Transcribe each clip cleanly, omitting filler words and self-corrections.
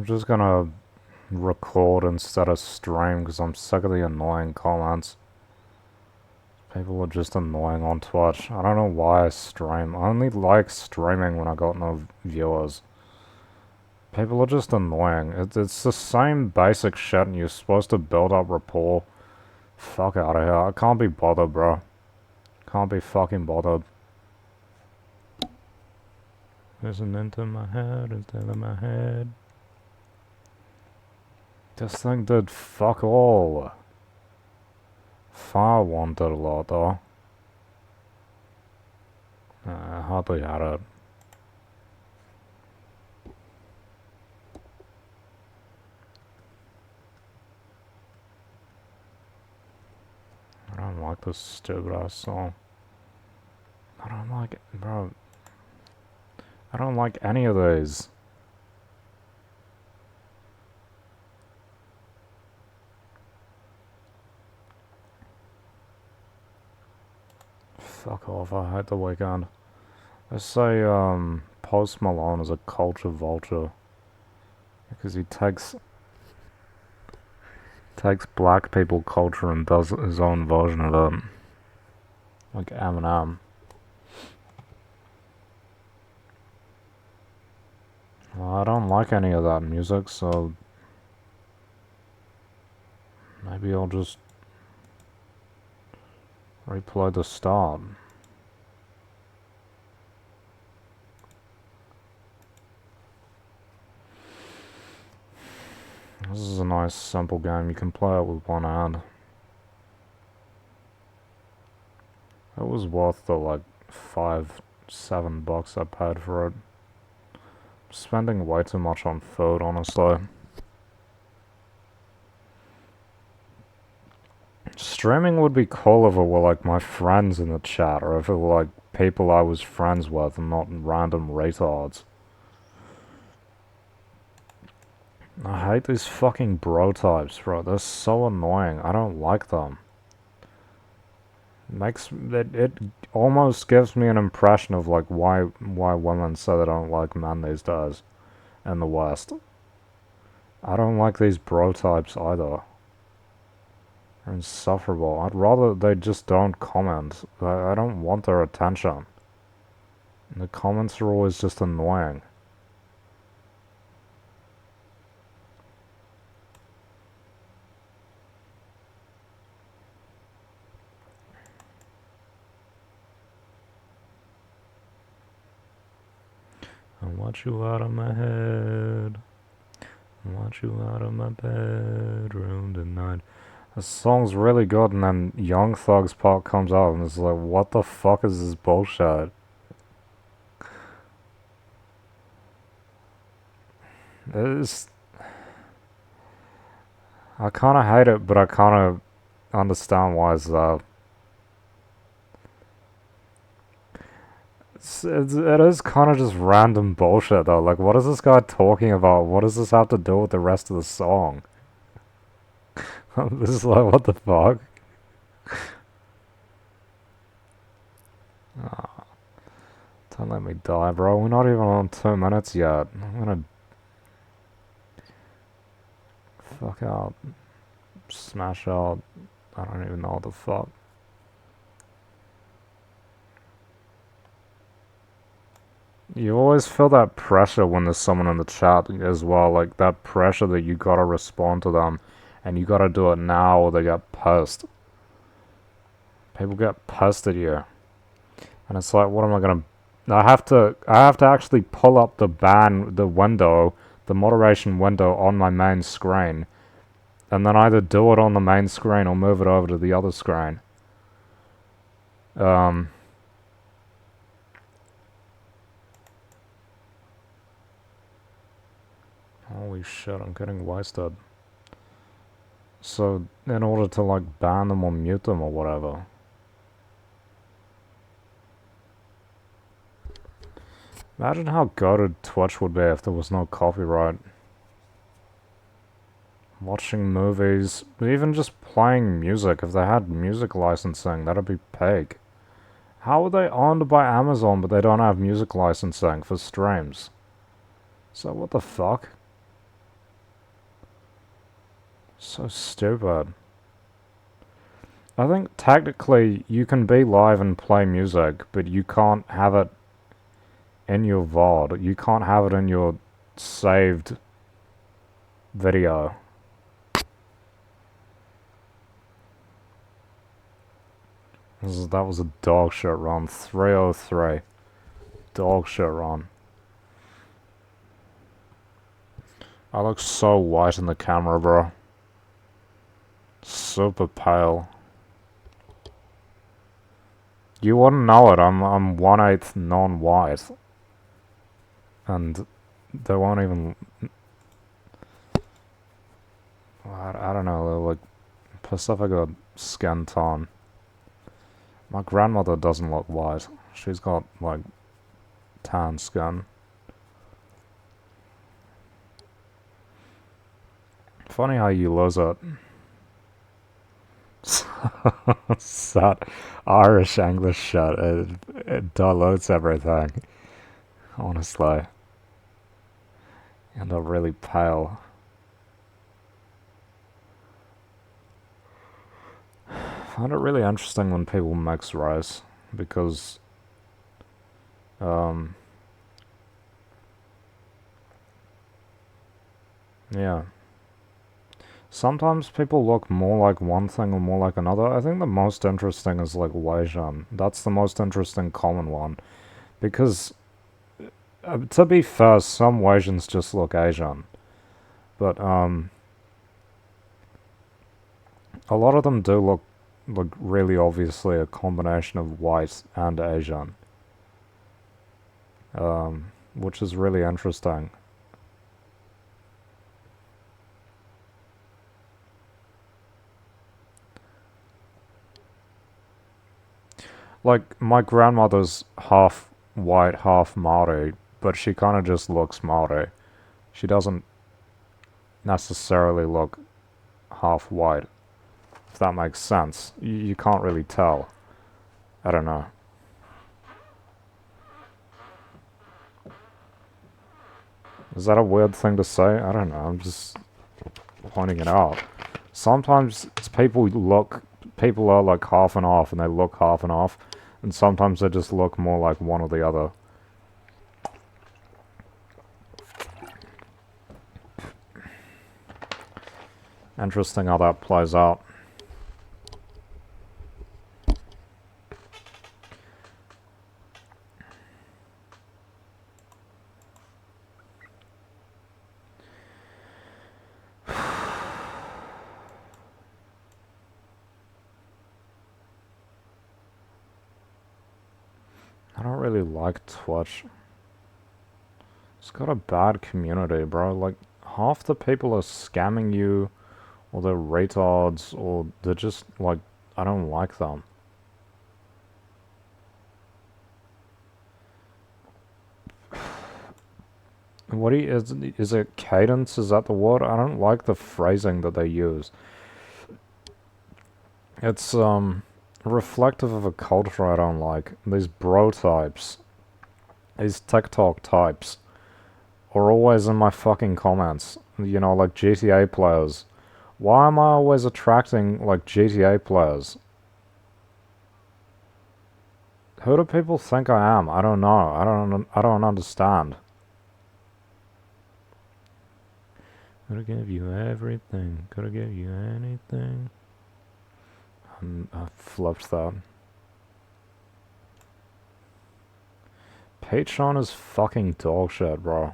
I'm just gonna record instead of stream because I'm sick of the annoying comments. People are just annoying on Twitch. I don't know why I stream. I only like streaming when I got no viewers. People are just annoying. It's the same basic shit and you're supposed to build up rapport. Fuck out of here. I can't be bothered, bro. Can't be fucking bothered. Isn't into my head, it's in my head. This thing did fuck all. Fire one did a lot though. I hardly had it. I don't like this stupid ass song. I don't like it, bro. I don't like any of these. Fuck off, I hate The Weeknd. They say, Post Malone is a culture vulture. Because he takes black people culture and does his own version of it. Like Eminem. Well, I don't like any of that music, so maybe I'll just replay the start. This is a nice simple game. You can play it with one hand. It was worth the like $5-7 I paid for it. Spending way too much on food, honestly. Streaming would be cool if it were like my friends in the chat, or if it were like people I was friends with and not random retards. I hate these fucking bro types, bro. They're so annoying. I don't like them. It almost gives me an impression of like why women say they don't like men these days in the West. I don't like these bro types either. They're insufferable. I'd rather they just don't comment. I don't want their attention. And the comments are always just annoying. I want you out of my head. I want you out of my bedroom tonight. The song's really good, and then Young Thug's part comes out, and it's like, what the fuck is this bullshit? It's, I kind of hate it, but I kind of understand why it's it is kind of just random bullshit though. Like, what is this guy talking about? What does this have to do with the rest of the song? This is like, what the fuck? Oh, don't let me die, bro. We're not even on 2 minutes yet. I'm gonna fuck out, smash out. I don't even know what the fuck. You always feel that pressure when there's someone in the chat as well, like that pressure that you gotta respond to them, and you gotta do it now or they get pissed. People get pissed at you, and it's like, what am I gonna? I have to actually pull up the window, the moderation window on my main screen, and then either do it on the main screen or move it over to the other screen. Um. Holy shit, I'm getting wasted. So, in order to like ban them or mute them or whatever. Imagine how goated Twitch would be if there was no copyright. Watching movies, even just playing music, if they had music licensing, that'd be peak. How are they owned by Amazon but they don't have music licensing for streams? So what the fuck? So stupid. I think technically you can be live and play music, but you can't have it in your VOD. You can't have it in your saved video. That was a dog shit run. 303. Dog shit run. I look so white in the camera, bro. Super pale. You wouldn't know it. I'm 1/8 non-white, and they won't even. I don't know. They're like Pacifica skin tone. My grandmother doesn't look white. She's got like tan skin. Funny how you lose it. That Irish English shit, it dilutes everything. Honestly. You end up really pale. I find it really interesting when people mix race, because yeah. Sometimes people look more like one thing or more like another. I think the most interesting is like Weijan. That's the most interesting common one. Because, to be fair, some Weijans just look Asian. But, a lot of them do look really obviously a combination of white and Asian. Which is really interesting. Like, my grandmother's half white, half Maori, but she kind of just looks Maori. She doesn't necessarily look half white, if that makes sense. You can't really tell. I don't know. Is that a weird thing to say? I don't know, I'm just pointing it out. Sometimes people are like half and half, and they look half and half, and sometimes they just look more like one or the other. Interesting how that plays out. I don't really like Twitch. It's got a bad community, bro. Like, half the people are scamming you, or they're retards, or they're just, like, I don't like them. What is it cadence? Is that the word? I don't like the phrasing that they use. It's, reflective of a culture I don't like. These bro types, these TikTok types, are always in my fucking comments. You know, like GTA players. Why am I always attracting, like, GTA players? Who do people think I am? I don't know. I don't understand. Could give you everything. Could give you anything. I flipped that. Patreon is fucking dog shit, bro.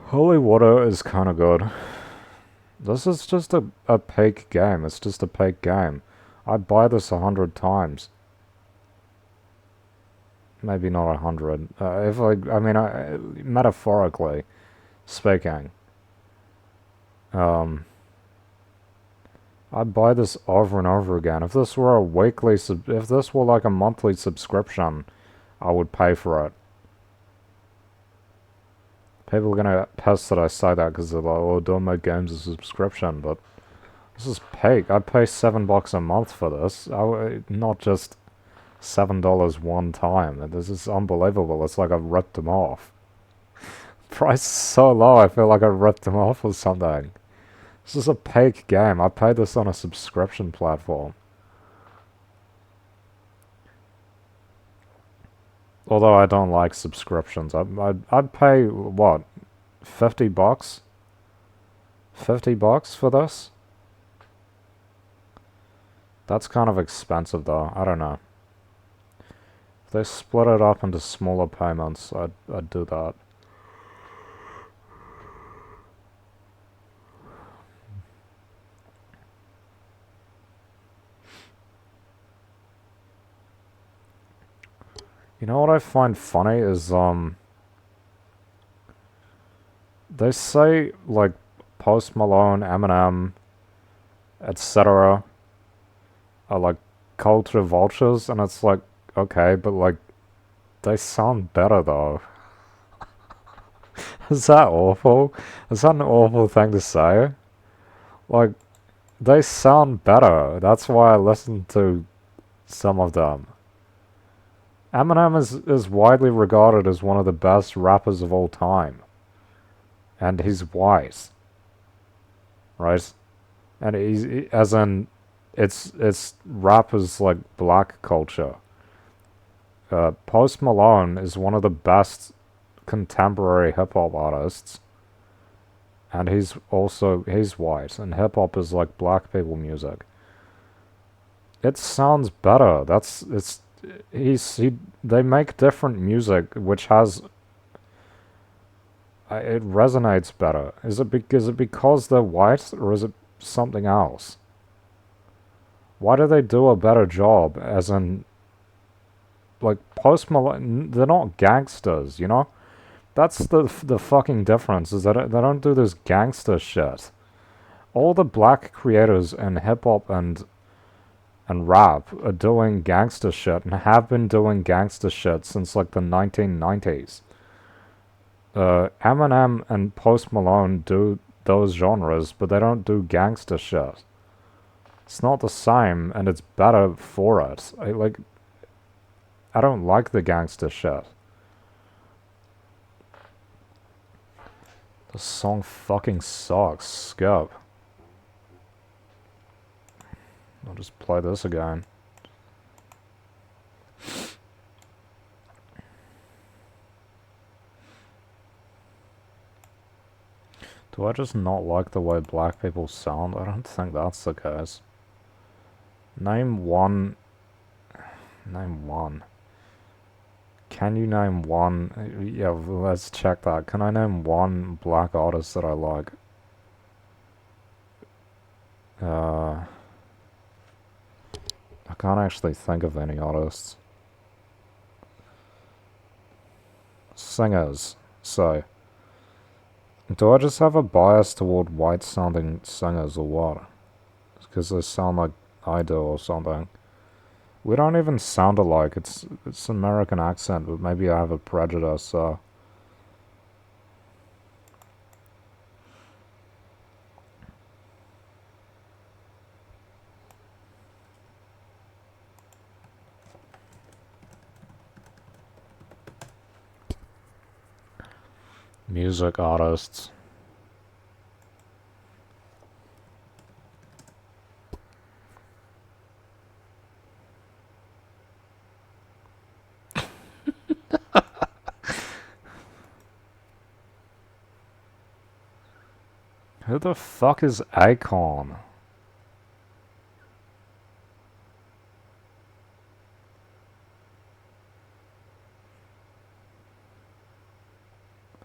Holy Water is kinda good. This is just a peak game. It's just a peak game. I'd buy this 100 times. Maybe not 100. If I mean, metaphorically speaking. I'd buy this over and over again. If this were if this were like a monthly subscription, I would pay for it. People are gonna piss that I say that because they're like, oh, don't make games a subscription, but this is peak. I'd pay $7 a month for this. Not just $7 one time. This is unbelievable. It's like I've ripped them off. price is so low, I feel like I ripped them off or something. This is a paid game. I paid this on a subscription platform. Although I don't like subscriptions. I'd pay, what, 50 bucks? 50 bucks for this? That's kind of expensive though. I don't know. If they split it up into smaller payments, I'd do that. You know what I find funny is, they say, like, Post Malone, Eminem, etc. are, like, culture vultures, and it's like, okay, but, like, they sound better, though. Is that awful? Is that an awful thing to say? Like, they sound better. That's why I listen to some of them. Eminem is widely regarded as one of the best rappers of all time. And he's white. Right? And as in, it's rap is like black culture. Post Malone is one of the best contemporary hip hop artists, and he's white, and hip hop is like black people music. It sounds better. They make different music, which has it resonates better. Is it because they're white, or is it something else? Why do they do a better job? As in, like Post Malone, they're not gangsters, you know. That's the fucking difference. Is that they don't do this gangster shit. All the black creators in hip hop and rap are doing gangster shit and have been doing gangster shit since like the 1990s. Eminem and Post Malone do those genres, but they don't do gangster shit. It's not the same, and it's better for it. I don't like the gangster shit. The song fucking sucks. Skip. I'll just play this again. Do I just not like the way black people sound? I don't think that's the case. Name one. Name one. Can you name one? Yeah, let's check that. Can I name one black artist that I like? I can't actually think of any artists. Singers. So, do I just have a bias toward white-sounding singers or what? Because they sound like I do or something. We don't even sound alike. It's an American accent, but maybe I have a prejudice, so... Music artists. Who the fuck is Akon?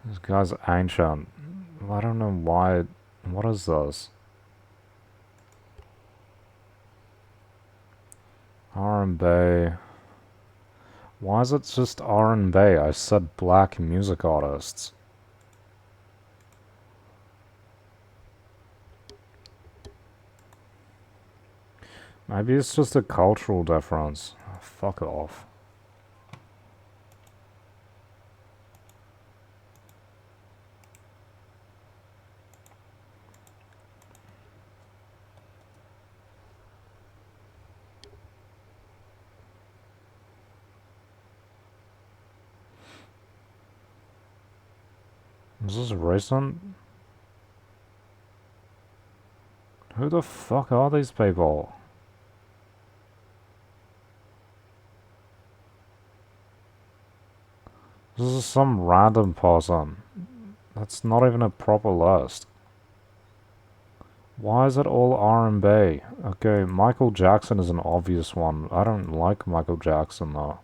This guy's ancient. I don't know why. What is this? R&B. Why is it just R&B? I said black music artists. Maybe it's just a cultural difference. Oh, fuck off. Is this recent? Who the fuck are these people? This is some random person. That's not even a proper list. Why is it all R&B? Okay, Michael Jackson is an obvious one. I don't like Michael Jackson though.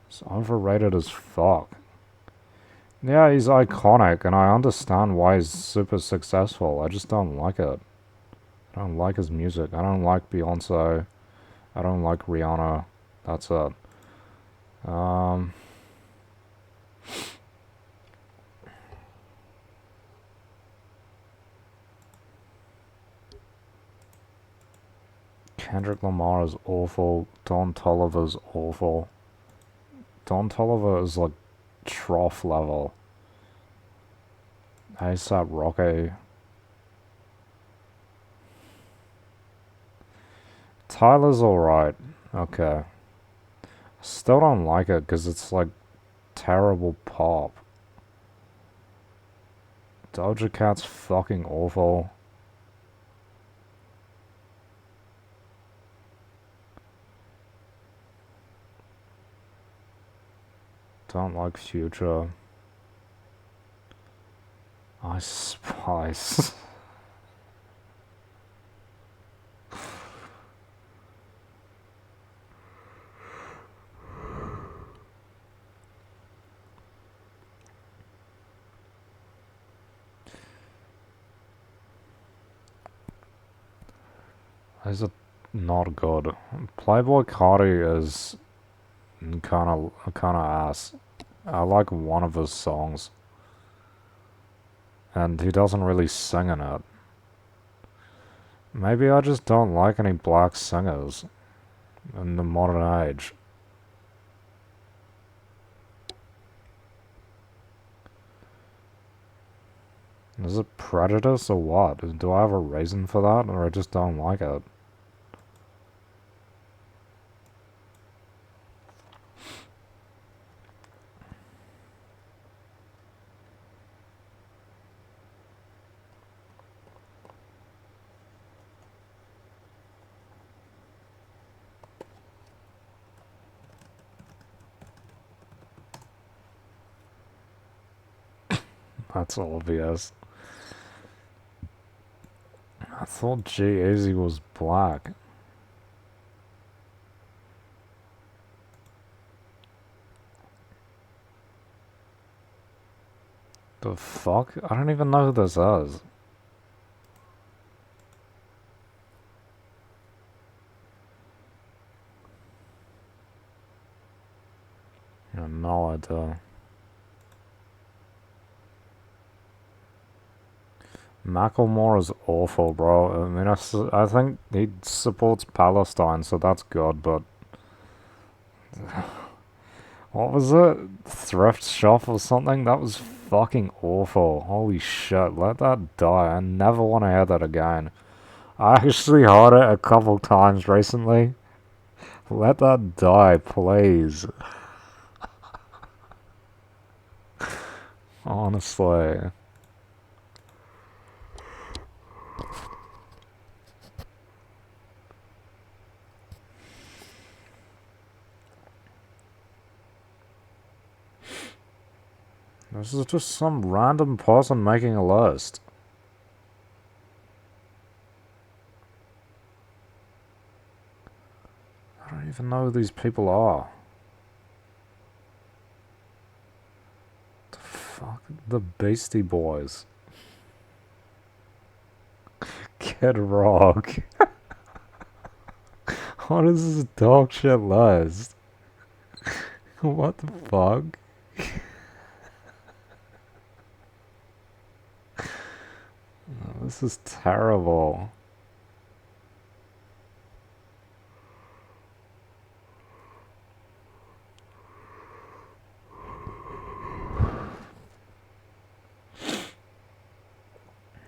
It's overrated as fuck. Yeah, he's iconic, and I understand why he's super successful. I just don't like it. I don't like his music. I don't like Beyonce. I don't like Rihanna. That's it. Um, Kendrick Lamar is awful. Don Toliver's awful. Don Toliver is like trough level. ASAP Rocky. Tyler's alright. Okay. Still don't like it because it's like terrible pop. Doja Cat's fucking awful. Don't like Future. Ice Spice. These are not good. Playboy Carti is kinda ass. I like one of his songs. And he doesn't really sing in it. Maybe I just don't like any black singers in the modern age. Is it prejudice or what? Do I have a reason for that, or I just don't like it? That's obvious. I thought G-Eazy was black. The fuck? I don't even know who this is. I have no idea. Macklemore is awful, bro. I mean, I think he supports Palestine, so that's good, but... What was it? Thrift shop or something? That was fucking awful. Holy shit, let that die. I never want to hear that again. I actually heard it a couple times recently. Let that die, please. Honestly. This is just some random person making a list. I don't even know who these people are. The fuck? The Beastie Boys. Kid Rock. What is this dog shit list? What the fuck? Oh, this is terrible.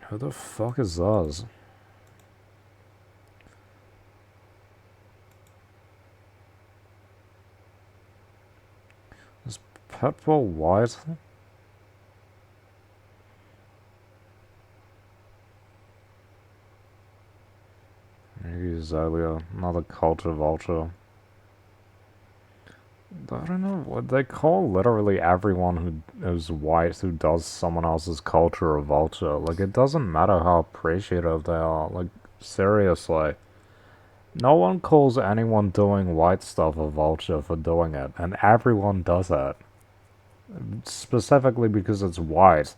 Who the fuck is us? Is Pitbull white? Zolia, another culture vulture. I don't know what they call literally everyone who is white who does someone else's culture a vulture. Like, it doesn't matter how appreciative they are. Like, seriously. No one calls anyone doing white stuff a vulture for doing it, and everyone does it. Specifically because it's white.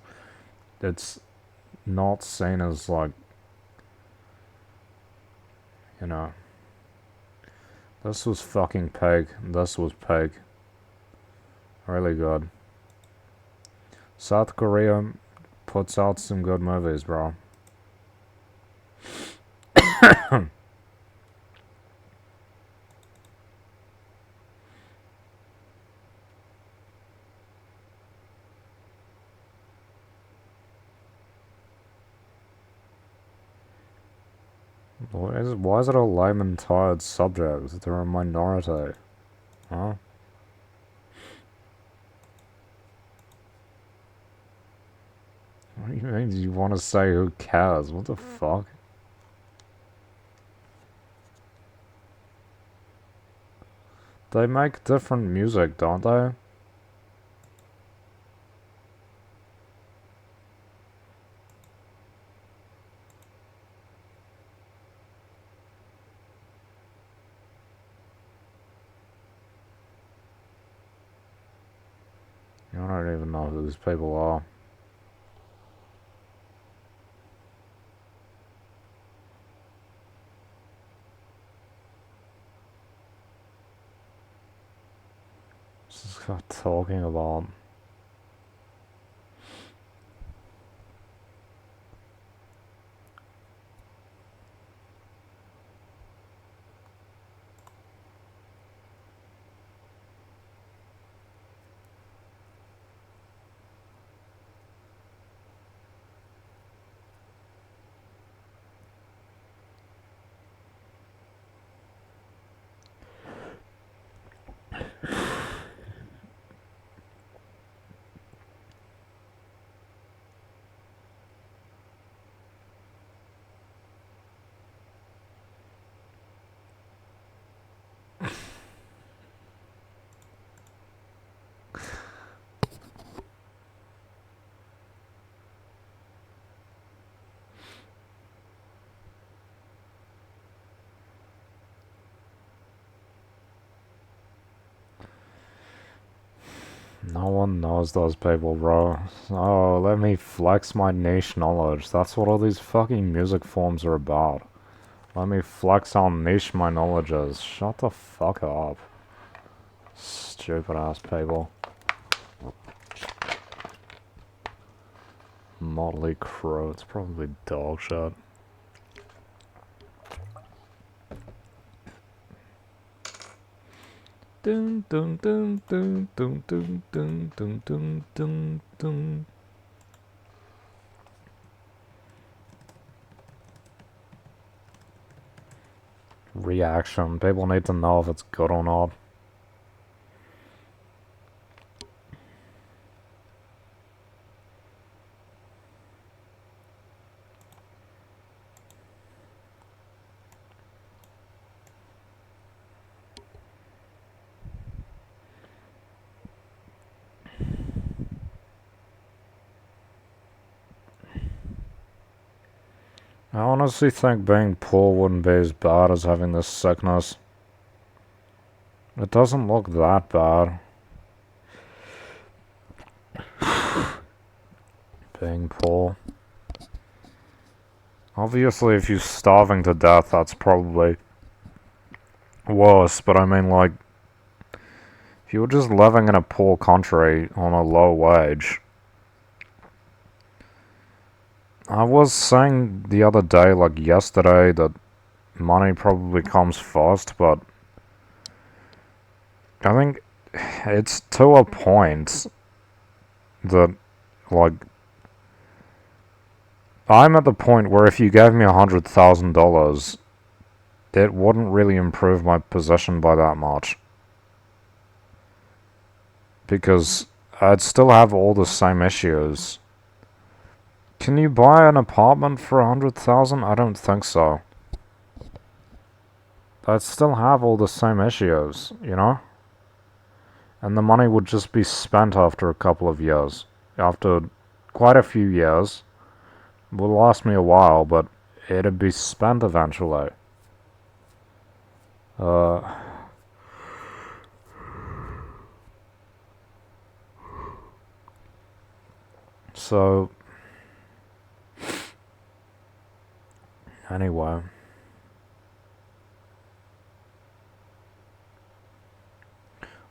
It's not seen as, like, you know. This was fucking pig. This was pig. Really good. South Korea puts out some good movies, bro. Why is it a lame and tired subject? They're a minority. Huh? What do you mean? Do you want to say who cares? What the fuck? They make different music, don't they? I don't even know who these people are. What's this guy talking about? No one knows those people, bro. Oh, let me flex my niche knowledge. That's what all these fucking music forms are about. Let me flex how niche my knowledge is. Shut the fuck up. Stupid ass people. Motley Crue. It's probably dog shit. Dun dun dun dun dun dun dun dun dun dun dun. Reaction. People need to know if it's good or not. I honestly think being poor wouldn't be as bad as having this sickness. It doesn't look that bad. Being poor. Obviously, if you're starving to death, that's probably worse, but I mean, like, if you were just living in a poor country on a low wage. I was saying the other day, like yesterday, that money probably comes first, but I think it's to a point that, like, I'm at the point where if you gave me $100,000, it wouldn't really improve my position by that much. Because I'd still have all the same issues. Can you buy an apartment for $100,000? I don't think so. they'd still have all the same issues, you know? And the money would just be spent after a couple of years. After quite a few years. It will last me a while, but it'd be spent eventually. Uh, so, anyway.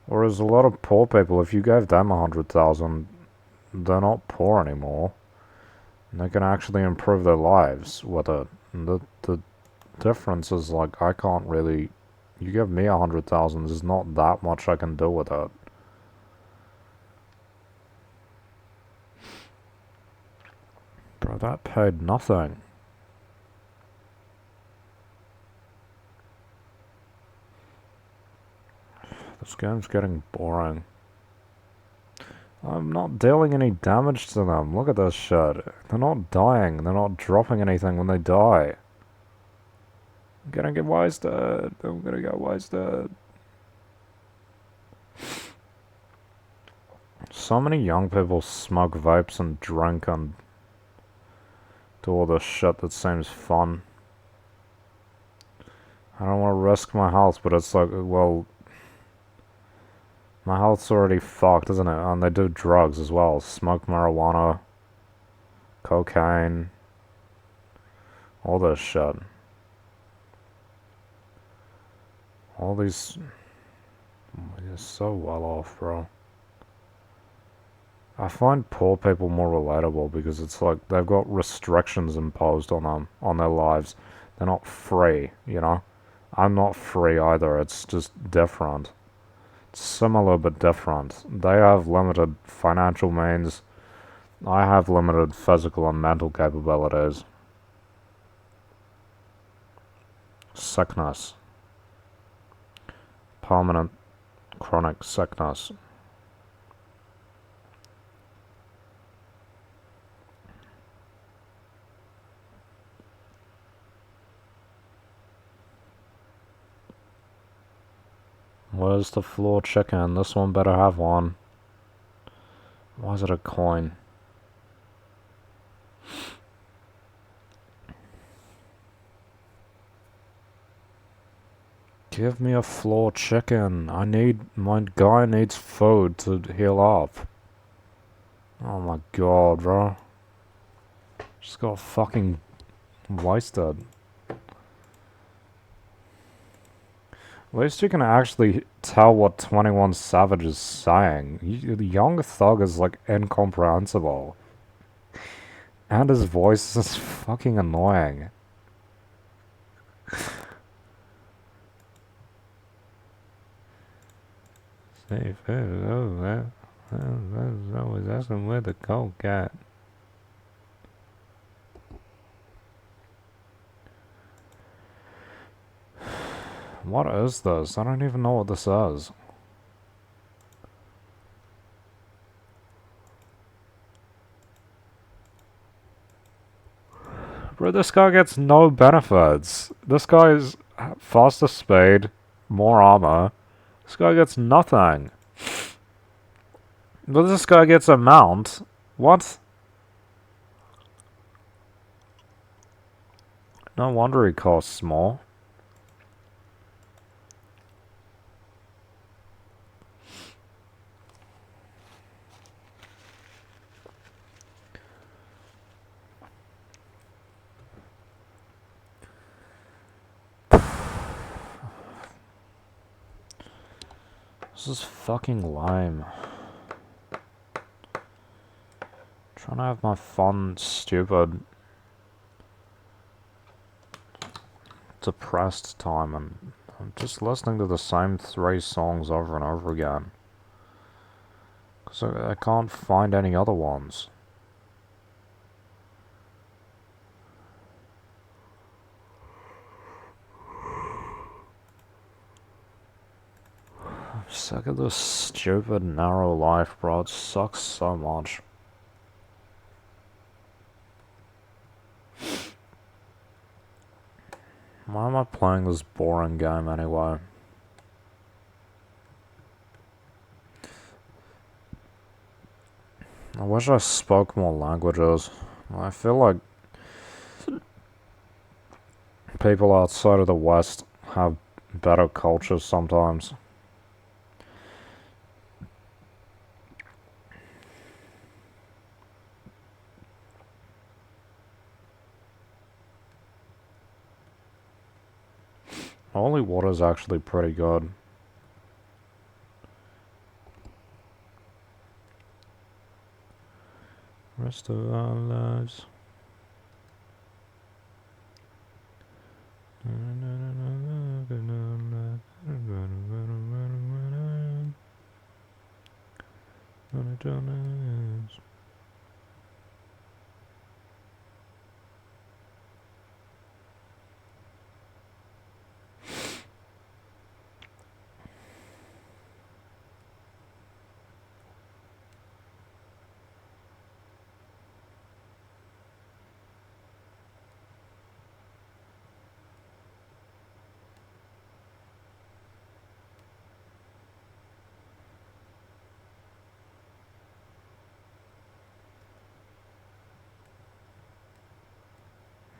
Whereas a lot of poor people, if you gave them 100,000, they're not poor anymore. And they can actually improve their lives with it. And the difference is like, I can't really. You give me 100,000, there's not that much I can do with it. Bro, that paid nothing. This game's getting boring. I'm not dealing any damage to them. Look at this shit. They're not dying. They're not dropping anything when they die. I'm gonna get wasted. I'm gonna get wasted. So many young people smoke vapes and drink and do all this shit that seems fun. I don't want to risk my health, but it's like, well, my health's already fucked, isn't it? And they do drugs as well. Smoke marijuana, cocaine, all this shit. All these... You're so well off, bro. I find poor people more relatable because it's like they've got restrictions imposed on them, on their lives. They're not free, you know? I'm not free either, it's just different. It's similar but different. They have limited financial means. I have limited physical and mental capabilities. Sickness. Permanent chronic sickness. Where's the floor chicken? This one better have one. Why is it a coin? Give me a floor chicken. My guy needs food to heal up. Oh my god, bro. Just got fucking wasted. At least you can actually tell what 21 Savage is saying. Young Thug is like incomprehensible. And his voice is fucking annoying. Safe. I was asking where the coke at. What is this? I don't even know what this is. Bro, this guy gets no benefits. This guy is faster speed, more armor. This guy gets nothing. But this guy gets a mount. What? No wonder he costs more. This is fucking lame. Trying to have my fun, stupid, depressed time, and I'm just listening to the same 3 songs over and over again. Because I can't find any other ones. I'm sick of this stupid, narrow life, bro. It sucks so much. Why am I playing this boring game anyway? I wish I spoke more languages. I feel like people outside of the West have better cultures sometimes. Holy water's actually pretty good. Rest of our lives.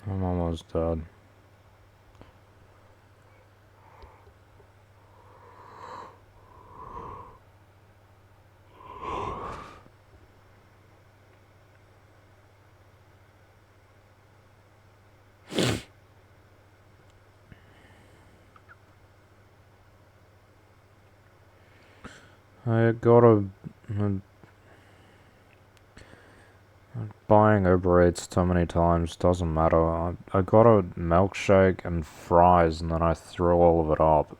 I'm almost dead. I gotta... Buying Uber Eats too many times doesn't matter. I got a milkshake and fries and then I threw all of it up.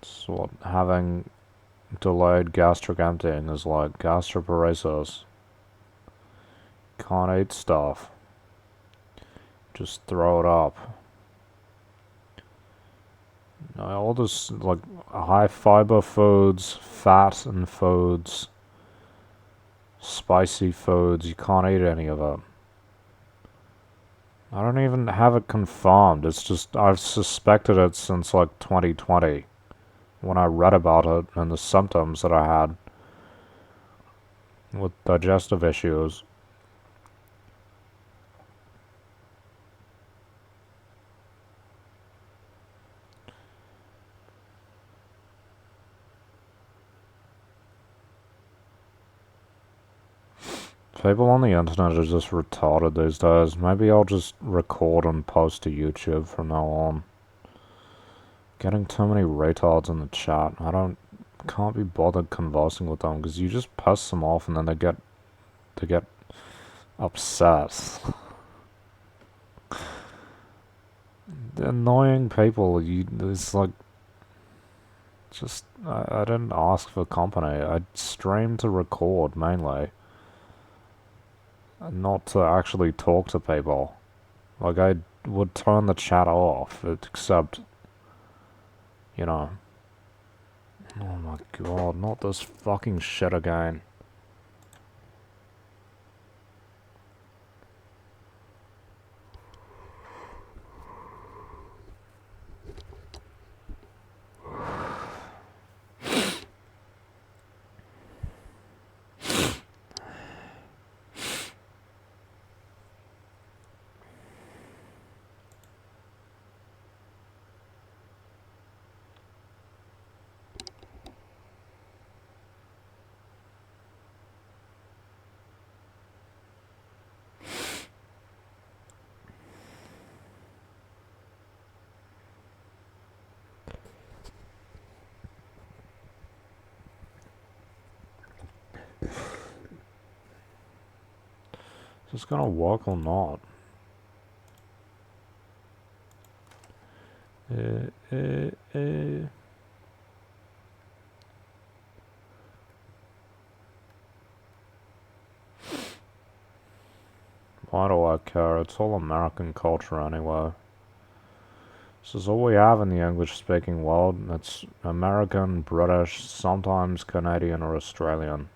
It's what having delayed gastric emptying is like. Gastroparesis. Can't eat stuff. Just throw it up. All this, like, high fiber foods, fat and foods, spicy foods, you can't eat any of it. I don't even have it confirmed. It's just, I've suspected it since like 2020 when I read about it and the symptoms that I had with digestive issues. People on the internet are just retarded these days. Maybe I'll just record and post to YouTube from now on. Getting too many retards in the chat. Can't be bothered conversing with them because you just piss them off and then they get upset. The annoying people. It's like just I didn't ask for company. I stream to record mainly, not to actually talk to people. Like I would turn the chat off, except you know. Oh my god, not this fucking shit again. Is this gonna work or not? Uh, uh, uh. Why do I care? It's all American culture anyway. This is all we have in the English-speaking world. It's American, British, sometimes Canadian or Australian.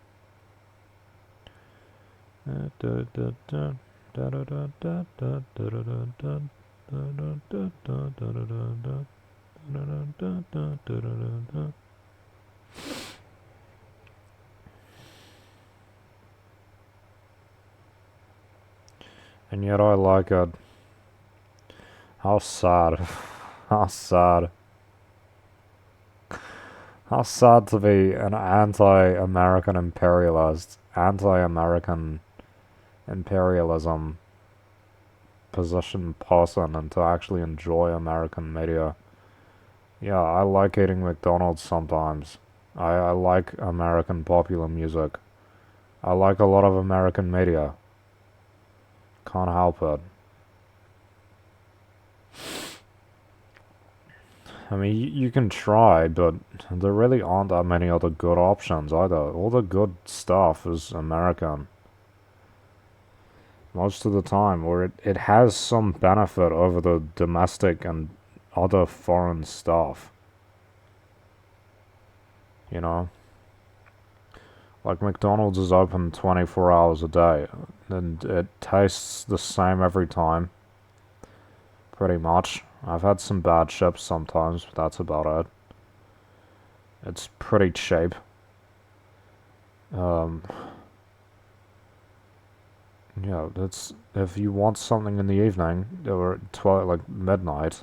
And yet I like it. How sad. How sad. How sad to be an anti-American imperialist, anti-American imperialism position person and to actually enjoy American media. Yeah, I like eating McDonald's sometimes. I like American popular music. I like a lot of American media. Can't help it. I mean, you can try, but there really aren't that many other good options either. All the good stuff is American. Most of the time, or it has some benefit over the domestic and other foreign stuff. You know? Like McDonald's is open 24 hours a day, and it tastes the same every time, pretty much. I've had some bad chips sometimes, but that's about it. It's pretty cheap. Um, yeah, it's if you want something in the evening or 12 like midnight,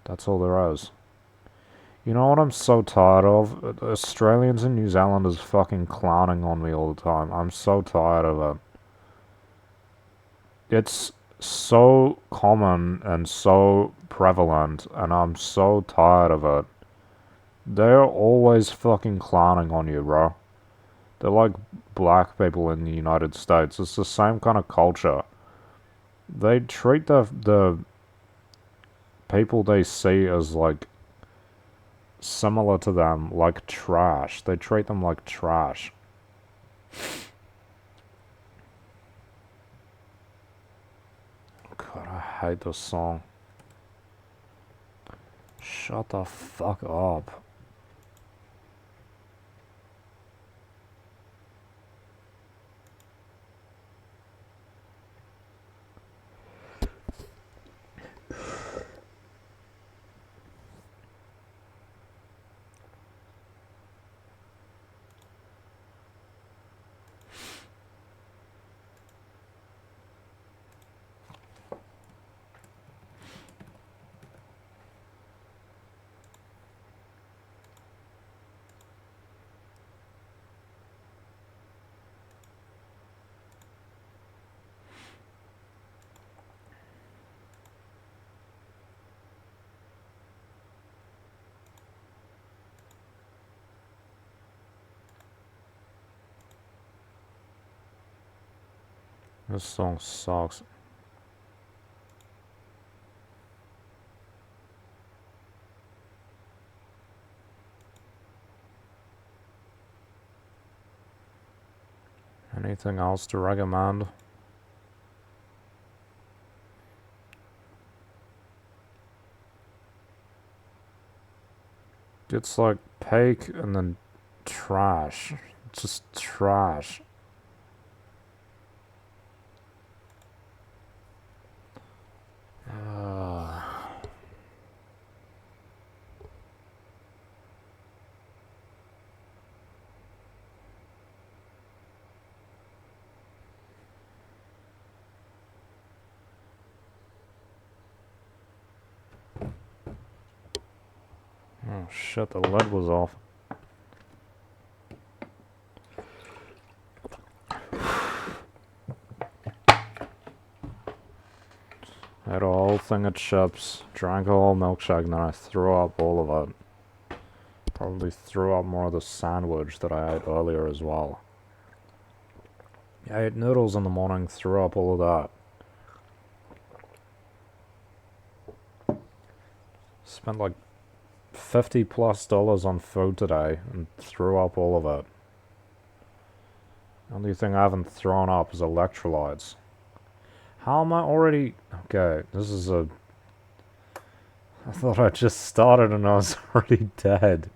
that's all there is. You know what I'm so tired of? Australians and New Zealanders fucking clowning on me all the time. I'm so tired of it. It's so common and so prevalent, and I'm so tired of it. They're always fucking clowning on you, bro. They're like black people in the United States. It's the same kind of culture. They treat the people they see as like similar to them like trash. They treat them like trash. God, I hate this song. Shut the fuck up. This song sucks. Anything else to recommend? It's like Peak and then trash. Just trash. Oh shit, the lid was off. I had a whole thing of chips, drank a whole milkshake, and then I threw up all of it. Probably threw up more of the sandwich that I ate earlier as well. I ate noodles in the morning, threw up all of that. Spent like $50+ on food today and threw up all of it. Only thing I haven't thrown up is electrolytes. How am I already... Okay, this is a... I thought I just started and I was already dead.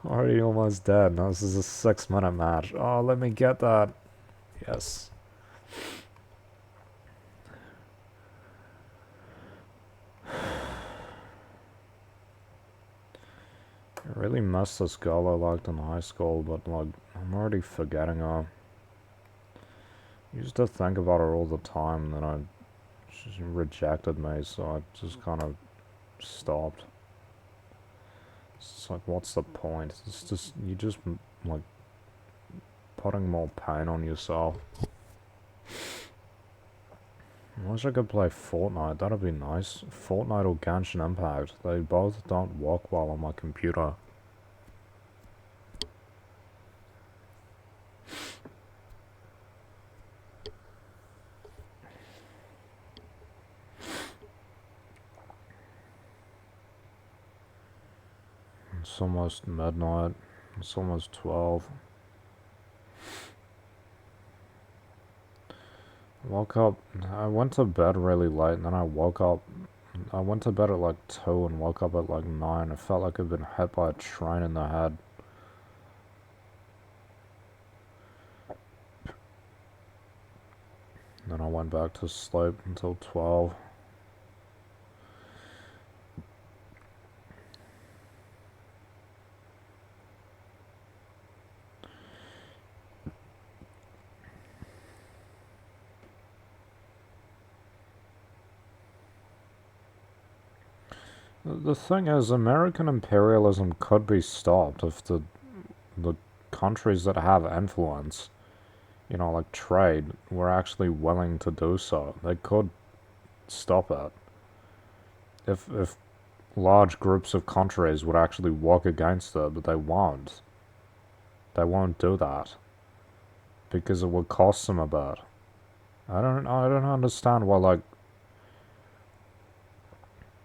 Already almost dead. Now this is a 6-minute match. Oh, let me get that. Yes. really miss this girl I liked in high school, but like, I'm already forgetting her. Used to think about her all the time, then she rejected me, so I just kind of stopped. It's like, what's the point? It's just, you just, like, putting more pain on yourself. I wish I could play Fortnite, that'd be nice. Fortnite or Genshin Impact, they both don't work well on my computer. It's almost midnight. It's almost 12. Woke up, I went to bed really late, and then I woke up. I went to bed at like 2 and woke up at like 9. It felt like I'd been hit by a train in the head. Then I went back to sleep until 12. The thing is, American imperialism could be stopped if the countries that have influence, you know, like trade, were actually willing to do so. They could stop it. If large groups of countries would actually work against it, but they won't. They won't do that because it would cost them a bit. I don't understand why, like,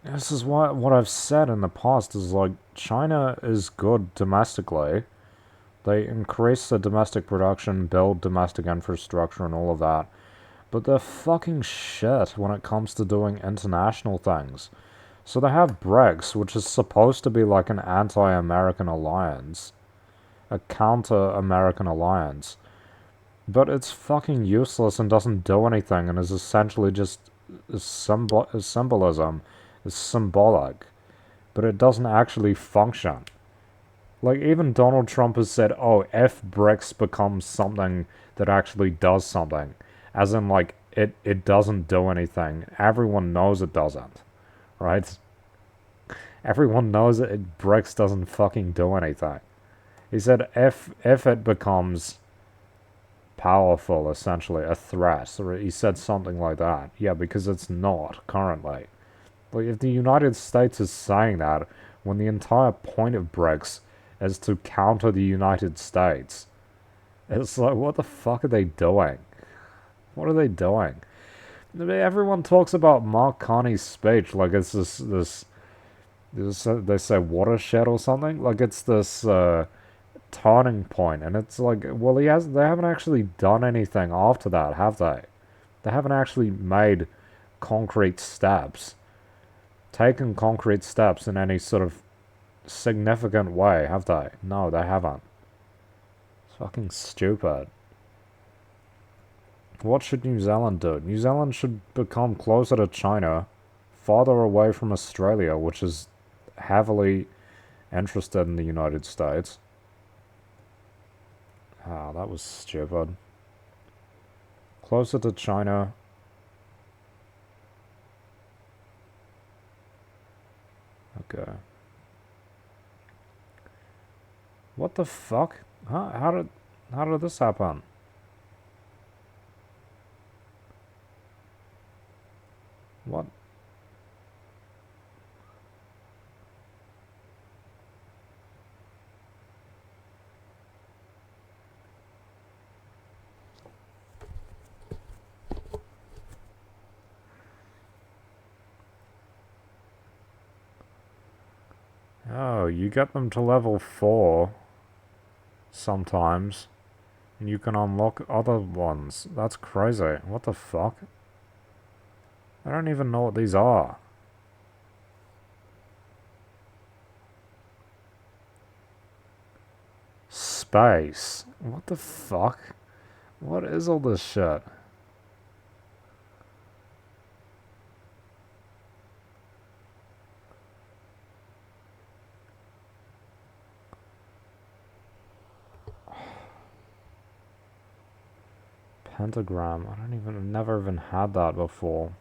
this is what I've said in the past is like China is good domestically. They increase the domestic production, build domestic infrastructure and all of that. But they're fucking shit when it comes to doing international things. So they have BRICS, which is supposed to be like an anti-American alliance, a counter-American alliance. But it's fucking useless and doesn't do anything and is essentially just symbolism. It's symbolic. But it doesn't actually function. Like, even Donald Trump has said, oh, if BRICS becomes something that actually does something. As in, like, it doesn't do anything. Everyone knows it doesn't. Right? Everyone knows that BRICS doesn't fucking do anything. He said if it becomes powerful, essentially, a threat, or he said something like that. Yeah, because it's not currently. Like, if the United States is saying that, when the entire point of BRICS is to counter the United States, it's like, what the fuck are they doing? What are they doing? I mean, everyone talks about Mark Carney's speech like it's this they say watershed or something. Like it's this turning point, and it's like, well, they haven't actually done anything after that, have they? They haven't actually made concrete steps, taken concrete steps in any sort of significant way, have they? No, they haven't. It's fucking stupid. What should New Zealand do? New Zealand should become closer to China, farther away from Australia, which is heavily interested in the United States. Ah, that was stupid. Closer to China. Okay. What the fuck? Huh? How did this happen? What? Oh, you get them to level 4 sometimes, and you can unlock other ones. That's crazy. What the fuck? I don't even know what these are. Space. What the fuck? What is all this shit? Pentagram. I've never even had that before.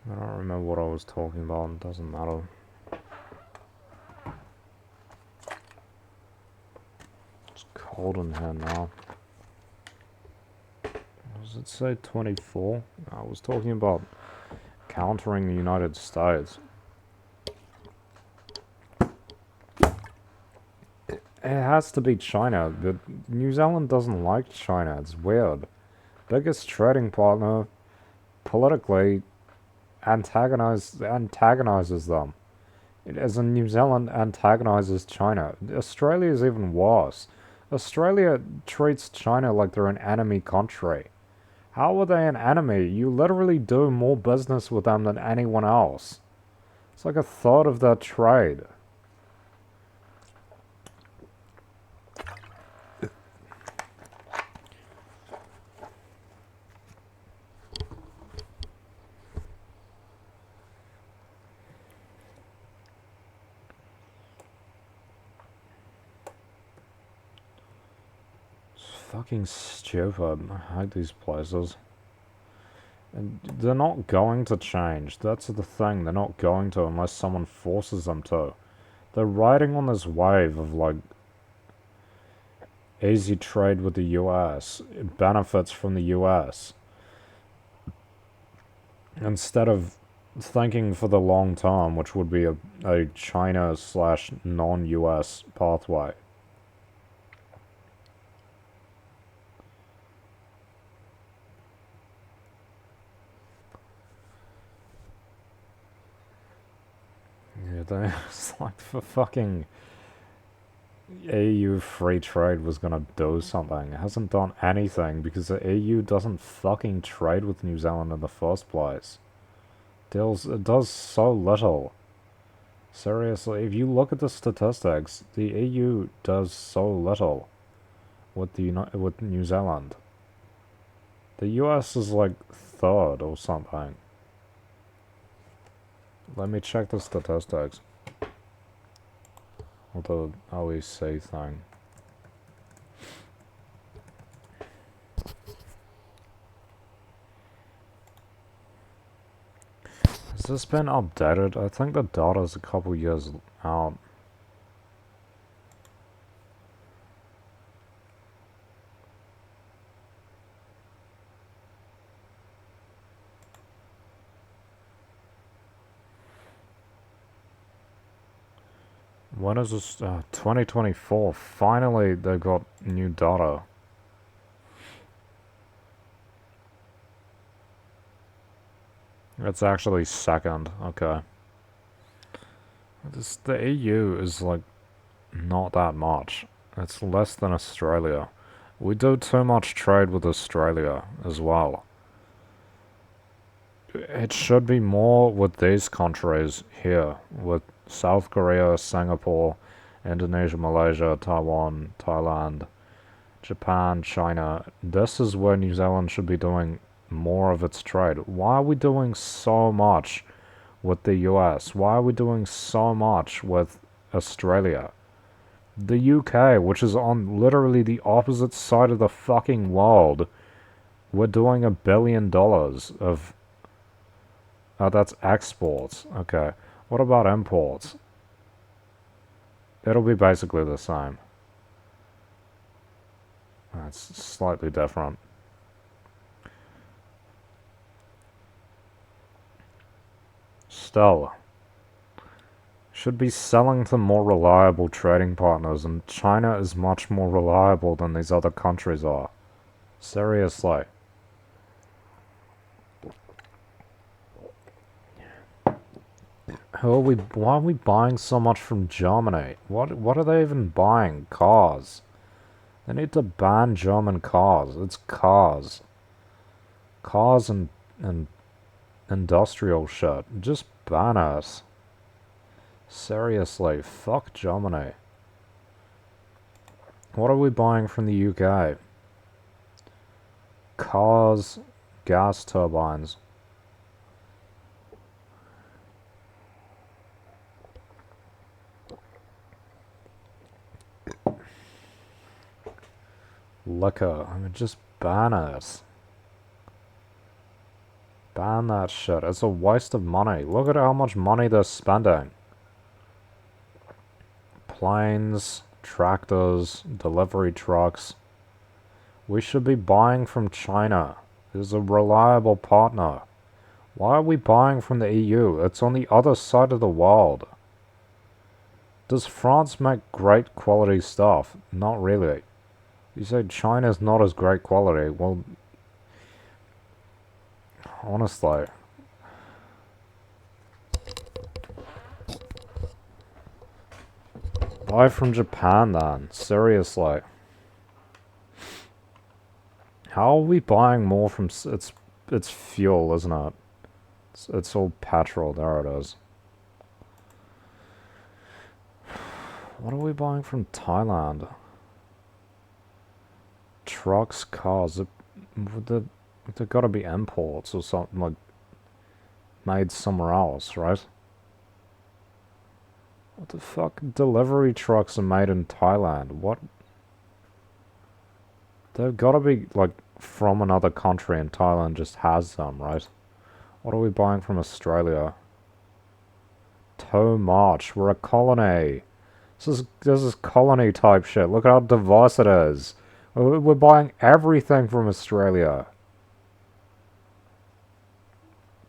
I don't remember what I was talking about. It doesn't matter. It's cold in here now. Does it say 24? I was talking about countering the United States. It has to be China, but New Zealand doesn't like China. It's weird. Biggest trading partner, politically, antagonizes them. As in New Zealand antagonizes China. Australia is even worse. Australia treats China like they're an enemy country. How are they an enemy? You literally do more business with them than anyone else. It's like a third of their trade. Fucking stupid. I hate these places. And they're not going to change. That's the thing. They're not going to unless someone forces them to. They're riding on this wave of like easy trade with the US, benefits from the US, instead of thinking for the long term, which would be a China slash non-US pathway. Yeah, it's like for fucking EU free trade was gonna do something. It hasn't done anything because the EU doesn't fucking trade with New Zealand in the first place. It does so little. Seriously, if you look at the statistics, the EU does so little with with New Zealand. The US is like third or something. Let me check the statistics. Or the OEC thing. Has this been updated? I think the data's a couple years out. When is this? 2024. Finally, they got new data. It's actually second. Okay. The EU is like not that much. It's less than Australia. We do too much trade with Australia as well. It should be more with these countries here, with South Korea, Singapore, Indonesia, Malaysia, Taiwan, Thailand, Japan, China. This is where New Zealand should be doing more of its trade. Why are we doing so much with the US? Why are we doing so much with Australia? The UK, which is on literally the opposite side of the fucking world, we're doing $1 billion of... Oh, that's exports. Okay. What about imports? It'll be basically the same. That's slightly different. Still, should be selling to more reliable trading partners, and China is much more reliable than these other countries are. Seriously. Why are we buying so much from Germany? What are they even buying? Cars. They need to ban German cars. It's cars. Cars and industrial shit. Just ban us. Seriously, fuck Germany. What are we buying from the UK? Cars, gas turbines. Liquor. I mean, just ban it. Ban that shit. It's a waste of money. Look at how much money they're spending. Planes, tractors, delivery trucks. We should be buying from China. It's a reliable partner. Why are we buying from the EU? It's on the other side of the world. Does France make great quality stuff? Not really. You say China's not as great quality. Well, honestly. Buy from Japan then. Seriously. How are we buying more from... It's fuel, isn't it? It's all petrol. There it is. What are we buying from Thailand? Trucks, cars. They've got to be imports or something, like, made somewhere else, right? What the fuck? Delivery trucks are made in Thailand. What? They've got to be, like, from another country, and Thailand just has them, right? What are we buying from Australia? Tow March. We're a colony. This is colony type shit. Look at how diverse it is. We're buying everything from Australia.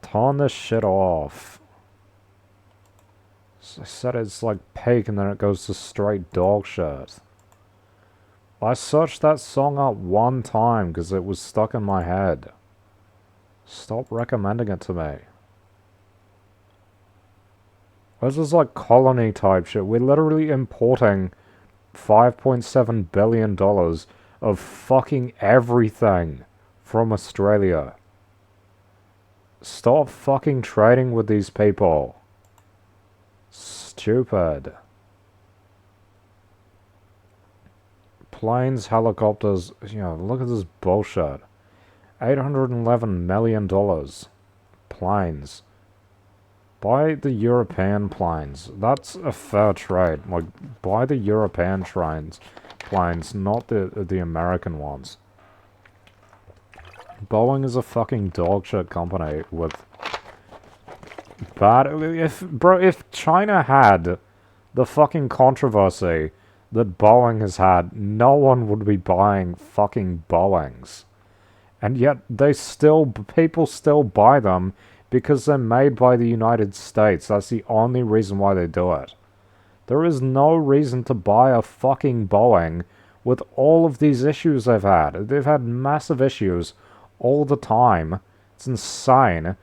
Turn this shit off. I said it's like peak and then it goes to straight dog shit. I searched that song up one time because it was stuck in my head. Stop recommending it to me. This is like colony type shit. We're literally importing $5.7 billion of fucking everything from Australia. Stop fucking trading with these people. Stupid. Planes, helicopters, you know, look at this bullshit. $811 million. Planes. Buy the European planes. That's a fair trade. Like, buy the European planes, not the American ones. Boeing is a fucking dogshit company with bad... If China had the fucking controversy that Boeing has had, no one would be buying fucking Boeings. And yet people still buy them because they're made by the United States. That's the only reason why they do it. There is no reason to buy a fucking Boeing with all of these issues they've had. They've had massive issues all the time. It's insane.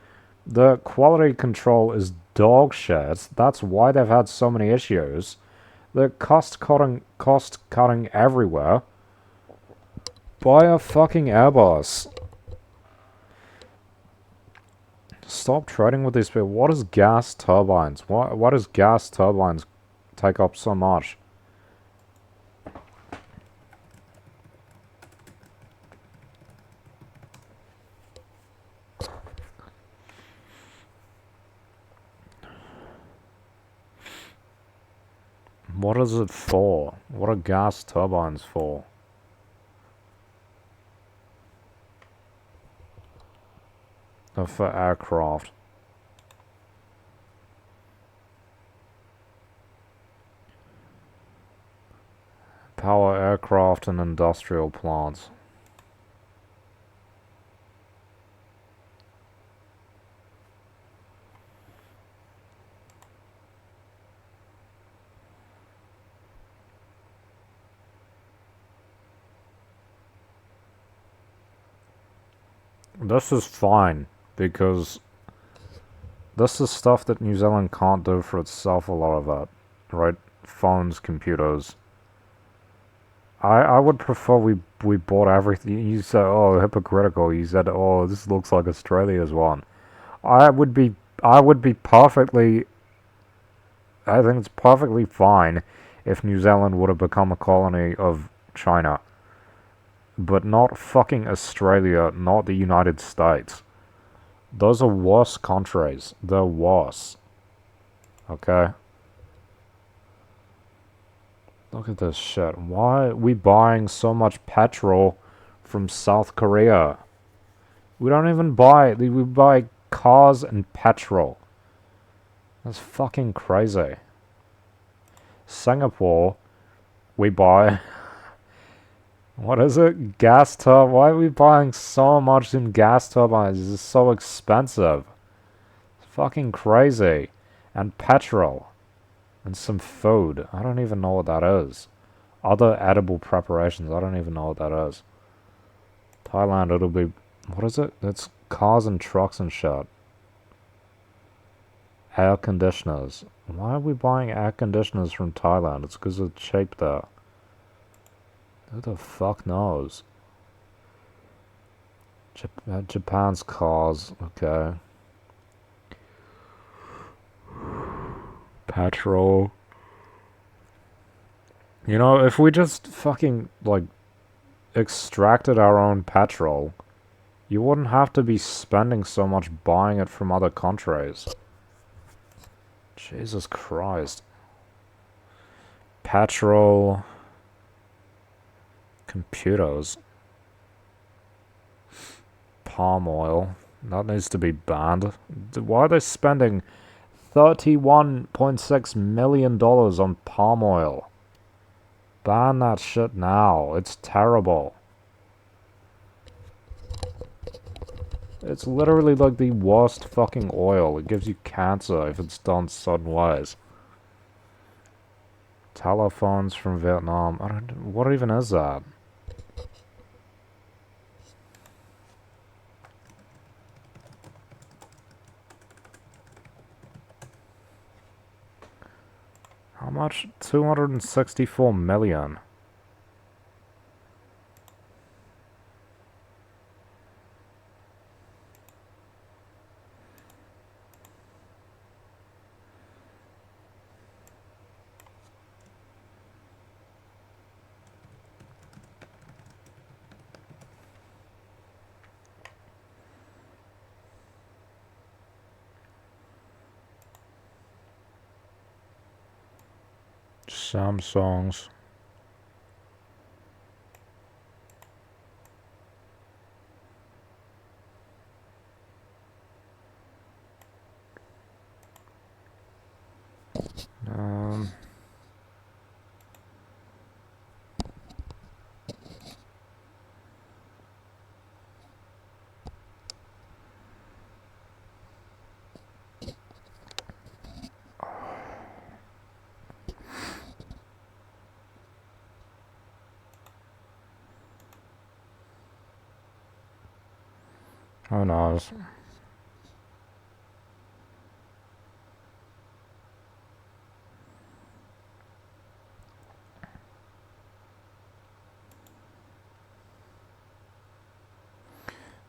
The quality control is dog shit. That's why they've had so many issues. They're cost cutting everywhere. Buy a fucking Airbus. Stop trading with these people. What is gas turbines? Why does gas turbines take up so much? What is it for? What are gas turbines for? They're for aircraft. Power aircraft and industrial plants. This is fine, because this is stuff that New Zealand can't do for itself, a lot of it. Right? Phones, computers. I would prefer we bought everything. You said, oh, hypocritical. You said, oh, this looks like Australia's one. I would be perfectly... I think it's perfectly fine if New Zealand would have become a colony of China. But not fucking Australia, not the United States. Those are worse countries. They're worse. Okay? Look at this shit. Why are we buying so much petrol from South Korea? We don't even buy... We buy cars and petrol. That's fucking crazy. Singapore, we buy... What is it? Gas turbine. Why are we buying so much in gas turbines? It's so expensive. It's fucking crazy. And petrol. And some food. I don't even know what that is. Other edible preparations. I don't even know what that is. Thailand, it'll be... What is it? It's cars and trucks and shit. Air conditioners. Why are we buying air conditioners from Thailand? It's because it's cheap there. Who the fuck knows? Japan's cars, okay. Petrol. You know, if we just fucking, like, extracted our own petrol, you wouldn't have to be spending so much buying it from other countries. Jesus Christ. Petrol... Computers. Palm oil. That needs to be banned. Why are they spending $31.6 million on palm oil? Ban that shit now. It's terrible. It's literally like the worst fucking oil. It gives you cancer if it's done certain ways. Telephones from Vietnam. What even is that? How much? 264 million. Samsungs. Who knows?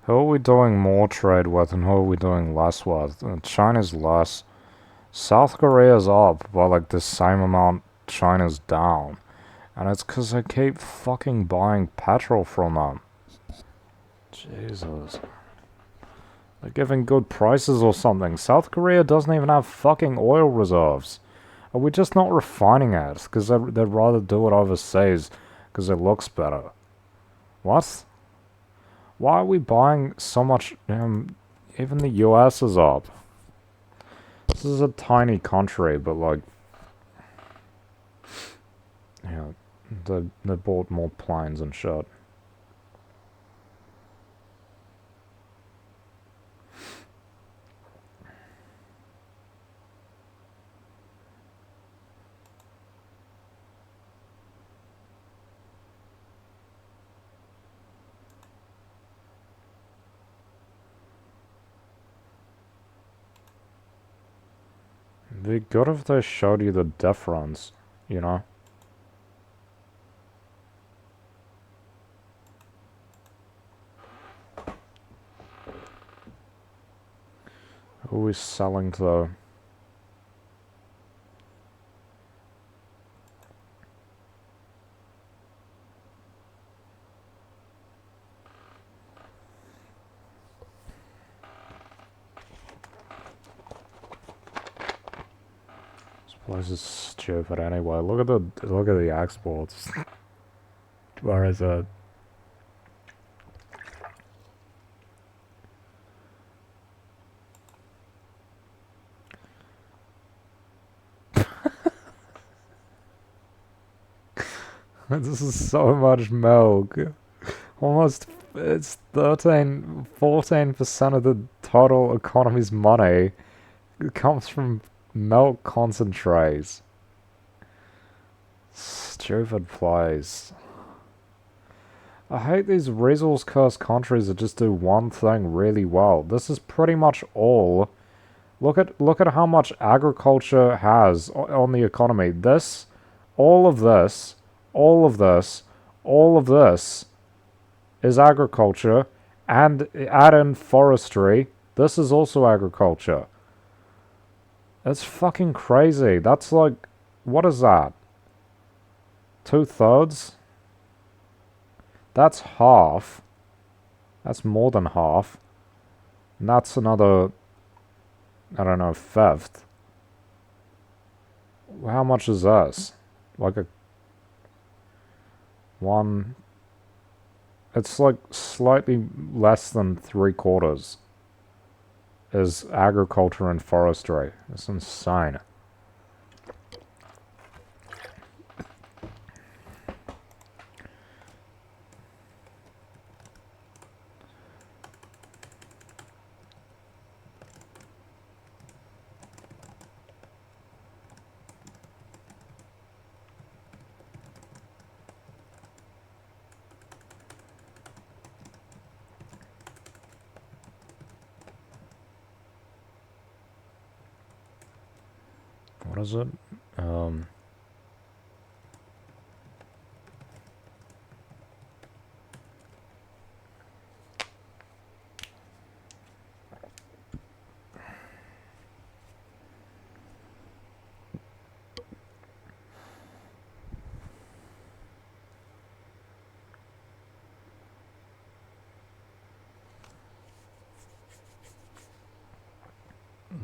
Who are we doing more trade with and who are we doing less with? China's less. South Korea's up, but like the same amount China's down. And it's because I keep fucking buying petrol from them. Jesus. They're giving good prices or something. South Korea doesn't even have fucking oil reserves. Are we just not refining it? Because they'd rather do it overseas because it looks better. What? Why are we buying so much? Even the US is up. This is a tiny country, but like... Yeah, they bought more planes and shit. It'd be good if they showed you the difference, you know? Who are we selling to though? This is stupid anyway. Look at the exports. Where is it? This is so much milk. Almost, it's 14% of the total economy's money. It comes from milk concentrates. Stupid place. I hate these resource cursed countries that just do one thing really well. This is pretty much all. Look at how much agriculture has on the economy. This, all of this, all of this, all of this is agriculture, and add in forestry. This is also agriculture. It's fucking crazy. That's like, what is that? 2/3? That's half. That's more than half. And that's another, I don't know, fifth. How much is this? Like a one. It's like slightly less than 3/4 is agriculture and forestry. It's insane. What is it?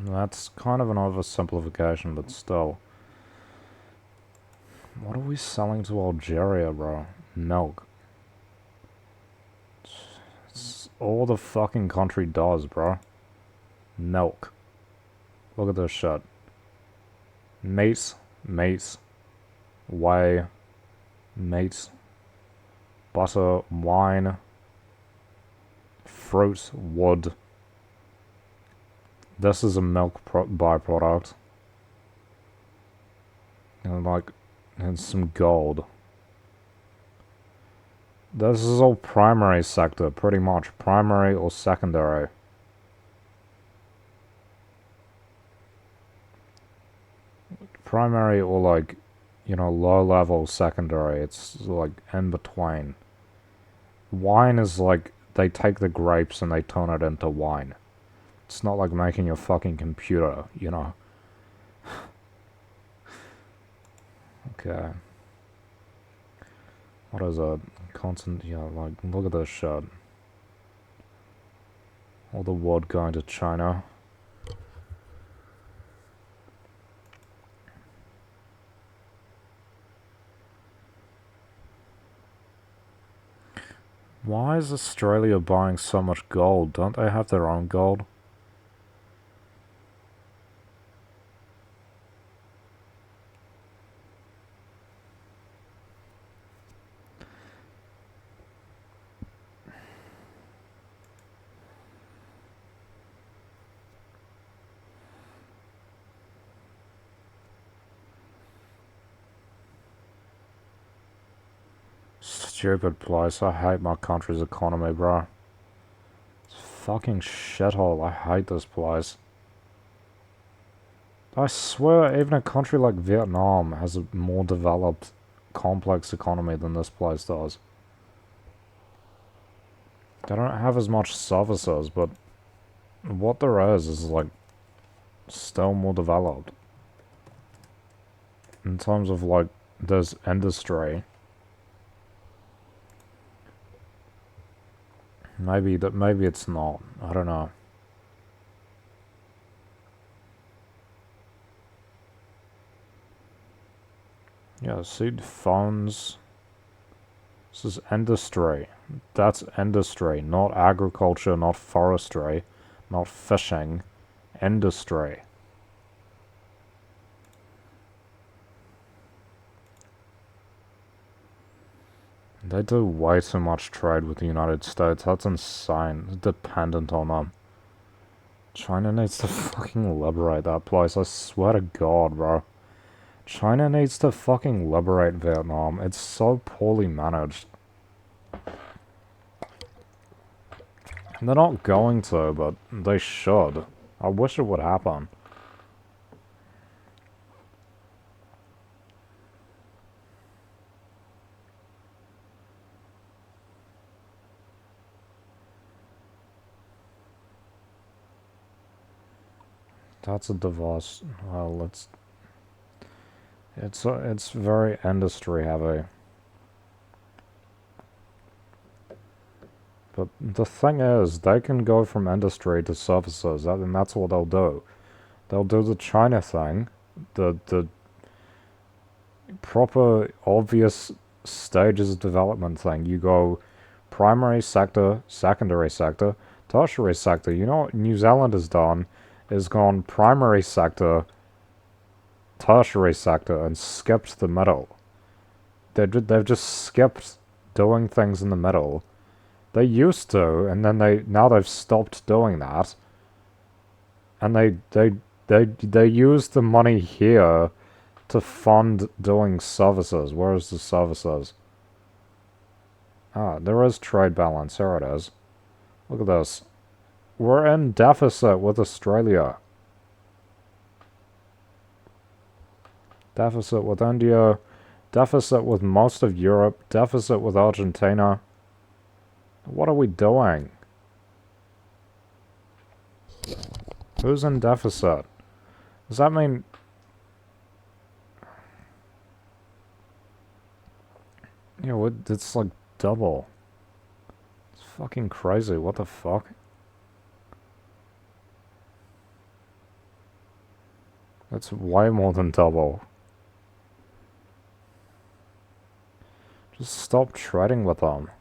That's kind of an oversimplification, but still. What are we selling to Algeria, bro? Milk. It's all the fucking country does, bro. Milk. Look at this shit. Meat, whey, meat, butter, wine, fruit, wood. This is a milk byproduct. And like, and some gold. This is all primary sector, pretty much. Primary or secondary. Primary or like, you know, low level secondary. It's like in between. Wine is like, they take the grapes and they turn it into wine. It's not like making a fucking computer, you know. Okay. What is it? Constant, yeah, like, look at this shit. All the wood going to China. Why is Australia buying so much gold? Don't they have their own gold? Stupid place. I hate my country's economy, bro. It's fucking shithole. I hate this place. I swear, even a country like Vietnam has a more developed, complex economy than this place does. They don't have as much services, but what there is like still more developed. In terms of like, there's industry. Maybe it's not. I don't know. Yeah, see, phones. This is industry. That's industry, not agriculture, not forestry, not fishing. Industry. They do way too much trade with the United States. That's insane. It's dependent on them. China needs to fucking liberate that place. I swear to God, bro. China needs to fucking liberate Vietnam. It's so poorly managed. They're not going to, but they should. I wish it would happen. That's a device. Well, it's very industry heavy. But the thing is, they can go from industry to services, and that's what they'll do. They'll do the China thing, the proper, obvious stages of development thing. You go primary sector, secondary sector, tertiary sector. You know what New Zealand has done is gone primary sector, tertiary sector, and skipped the middle. They've just skipped doing things in the middle. They used to, and then now they've stopped doing that. And they use the money here to fund doing services. Where is the services? Ah, there is trade balance. Here it is. Look at this. We're in deficit with Australia. Deficit with India. Deficit with most of Europe. Deficit with Argentina. What are we doing? Who's in deficit? Does that mean... You know, it's like double. It's fucking crazy. What the fuck? That's way more than double. Just stop trading with them.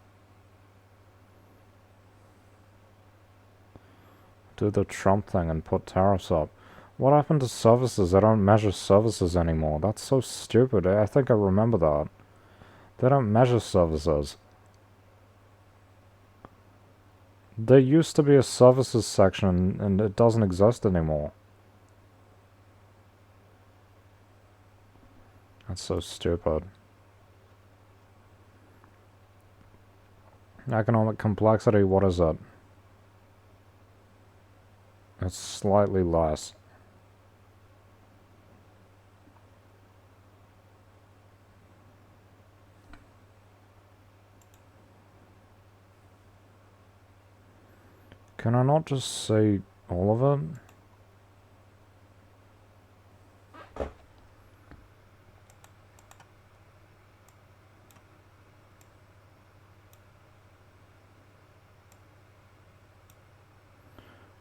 Do the Trump thing and put tariffs up. What happened to services? They don't measure services anymore. That's so stupid. I think I remember that. They don't measure services. There used to be a services section and it doesn't exist anymore. That's so stupid. Economic complexity, what is it? It's slightly less. Can I not just see all of it?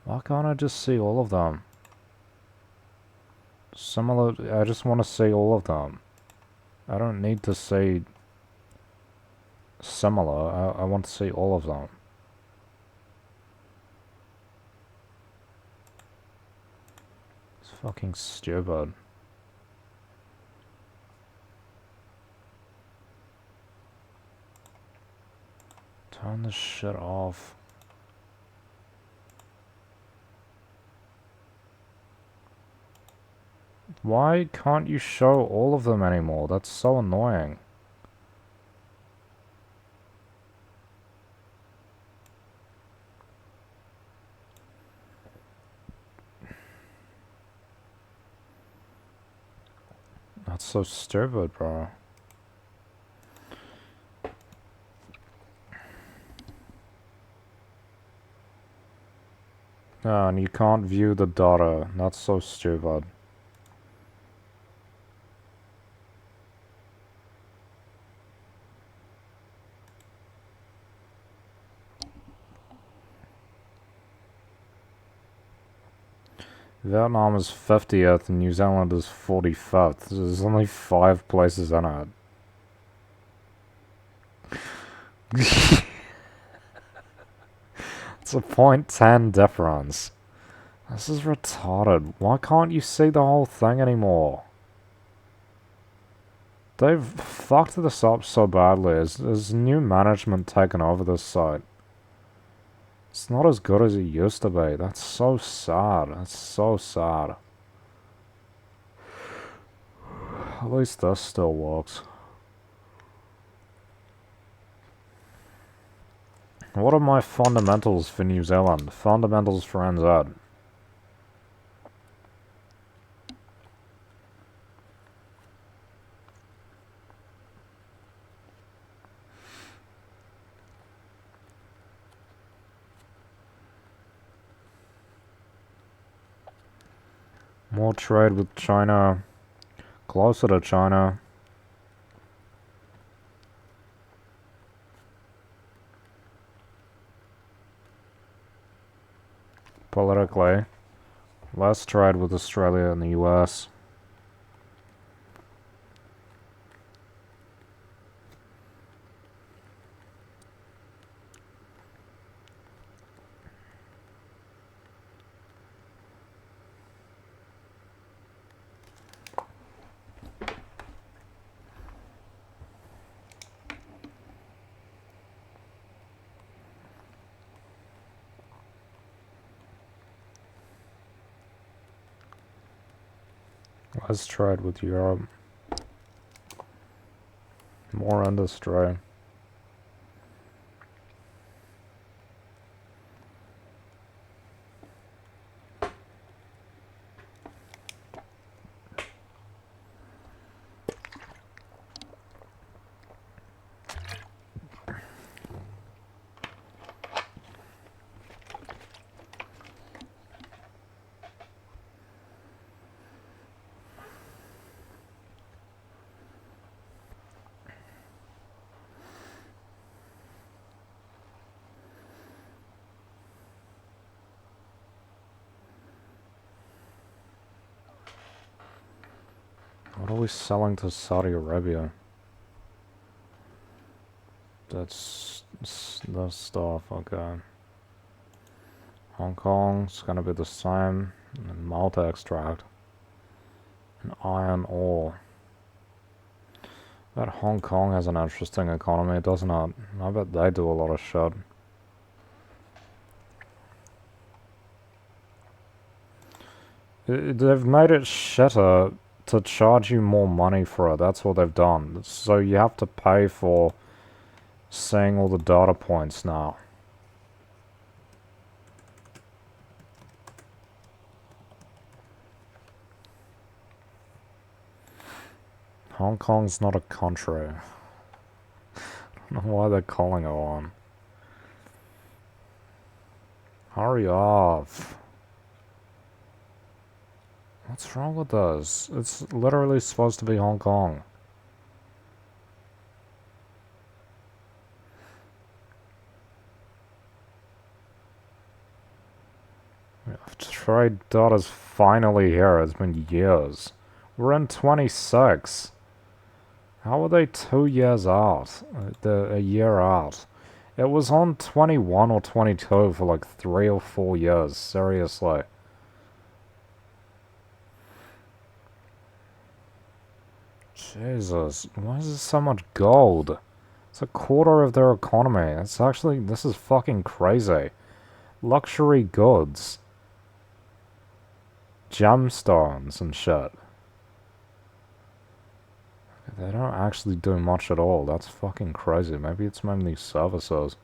Why can't I just see all of them? Similar, I just want to see all of them. I don't need to see similar, I want to see all of them. It's fucking stupid. Turn this shit off. Why can't you show all of them anymore? That's so annoying. That's so stupid, bro. And you can't view the data. That's so stupid. Vietnam is 50th and New Zealand is 45th. There's only 5 places in it. It's a .10 difference. This is retarded. Why can't you see the whole thing anymore? They've fucked this up so badly. Has new management taken over this site? It's not as good as it used to be. That's so sad. That's so sad. At least this still works. What are my fundamentals for New Zealand? Fundamentals for NZ. More trade with China. Closer to China. Politically. Less trade with Australia and the US. Less trade with Europe. More industry. What are we selling to Saudi Arabia? That's the stuff, okay. Hong Kong's gonna be the same. And Malta extract. And iron ore. That Hong Kong has an interesting economy, doesn't it? I bet they do a lot of shit. They've made it shitter to charge you more money for it. That's what they've done. So you have to pay for seeing all the data points now. Hong Kong's not a country. I don't know why they're calling it one. Hurry up. What's wrong with this? It's literally supposed to be Hong Kong. Trade data's finally here. It's been years. We're in 26. How are they 2 years out? They're a year out. It was on 21 or 22 for like 3 or 4 years. Seriously. Jesus. Why is there so much gold? It's a quarter of their economy. It's actually... This is fucking crazy. Luxury goods. Gemstones and shit. They don't actually do much at all. That's fucking crazy. Maybe it's mainly services.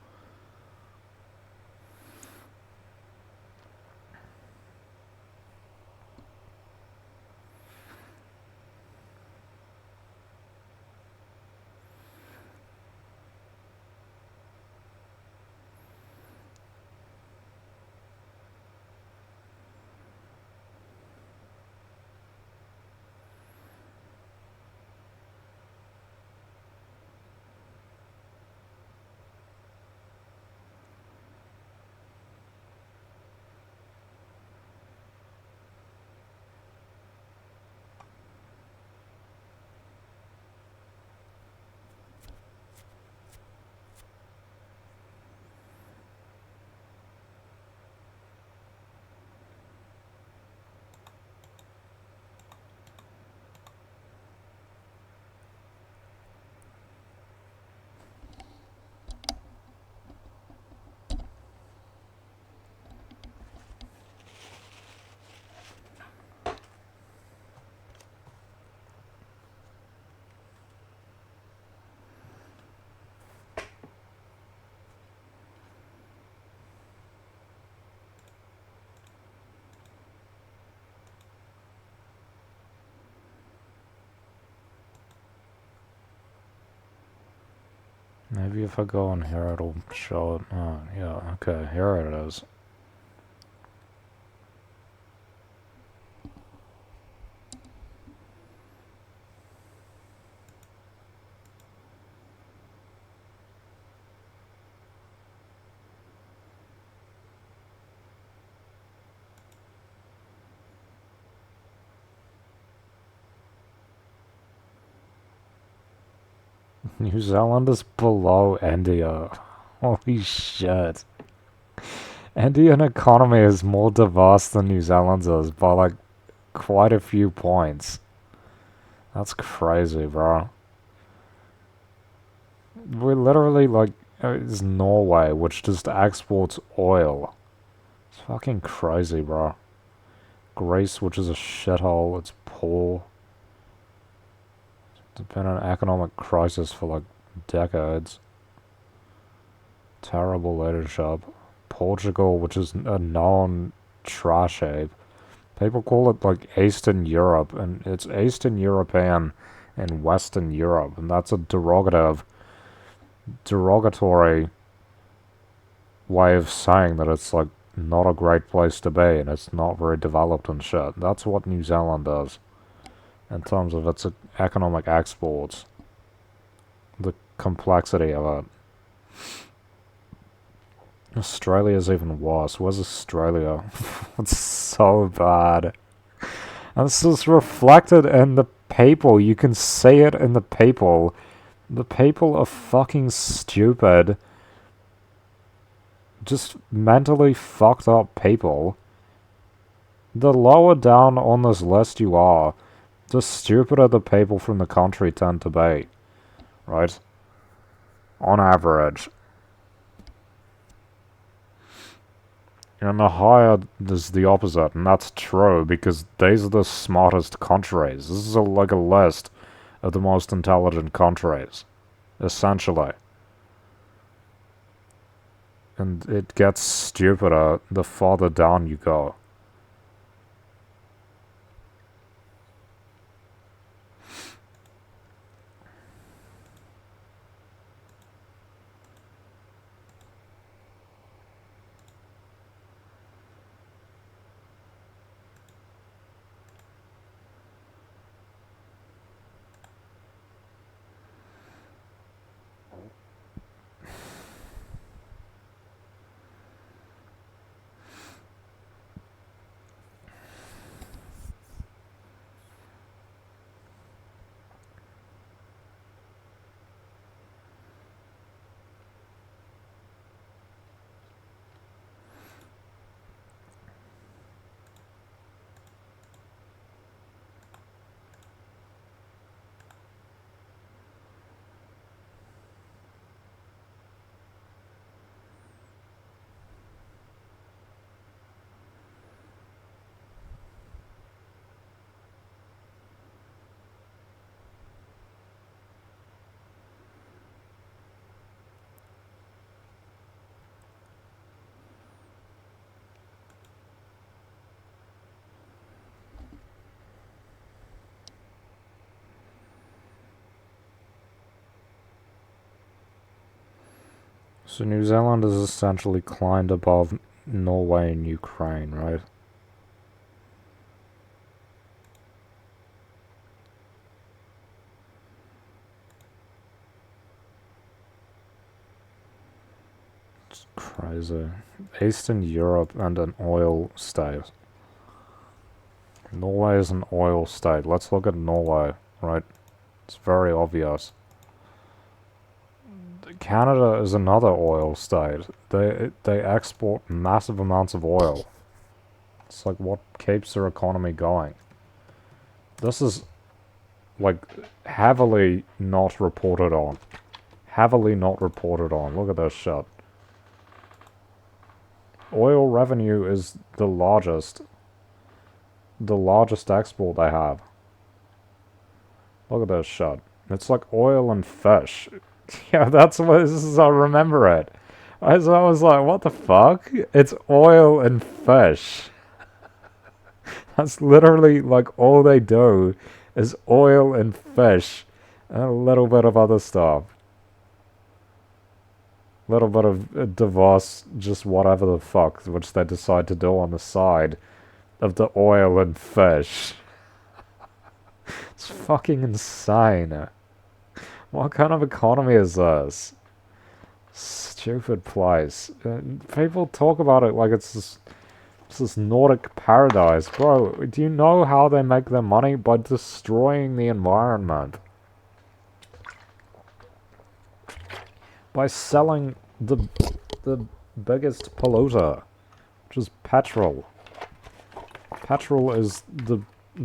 Maybe if I go in here it'll show it. Oh, yeah, okay, here it is. New Zealand is below India. Holy shit. Indian economy is more diverse than New Zealand's is by like quite a few points. That's crazy, bro. We're literally like, it's Norway, which just exports oil. It's fucking crazy, bro. Greece, which is a shithole, it's poor. It's been an economic crisis for like decades. Terrible leadership. Portugal, which is a known trash heap. People call it like Eastern Europe, and it's Eastern European and Western Europe, and that's a derogatory way of saying that it's like not a great place to be and it's not very developed and shit. That's what New Zealand does in terms of its economic exports. The complexity of it. Australia's even worse. Where's Australia? It's so bad. And this is reflected in the people. You can see it in the people. The people are fucking stupid. Just mentally fucked up people. The lower down on this list you are, the stupider the people from the country tend to be. Right? On average. And the higher is the opposite, and that's true because these are the smartest countries. This is like a list of the most intelligent countries, essentially. And it gets stupider the farther down you go. So New Zealand is essentially climbed above Norway and Ukraine, right? It's crazy. Eastern Europe and an oil state. Norway is an oil state. Let's look at Norway, right? It's very obvious. Canada is another oil state. They export massive amounts of oil. It's like what keeps their economy going. This is like heavily not reported on. Heavily not reported on. Look at this shit. Oil revenue is the largest export they have. Look at this shit. It's like oil and fish. Yeah, that's what this is. I remember it. I was like, what the fuck? It's oil and fish. That's literally like all they do is oil and fish and a little bit of other stuff. Little bit of divorce, just whatever the fuck, which they decide to do on the side of the oil and fish. It's fucking insane. What kind of economy is this? Stupid place. People talk about it like it's this Nordic paradise. Bro, do you know how they make their money? By destroying the environment. By selling the biggest polluter, which is petrol. Petrol is the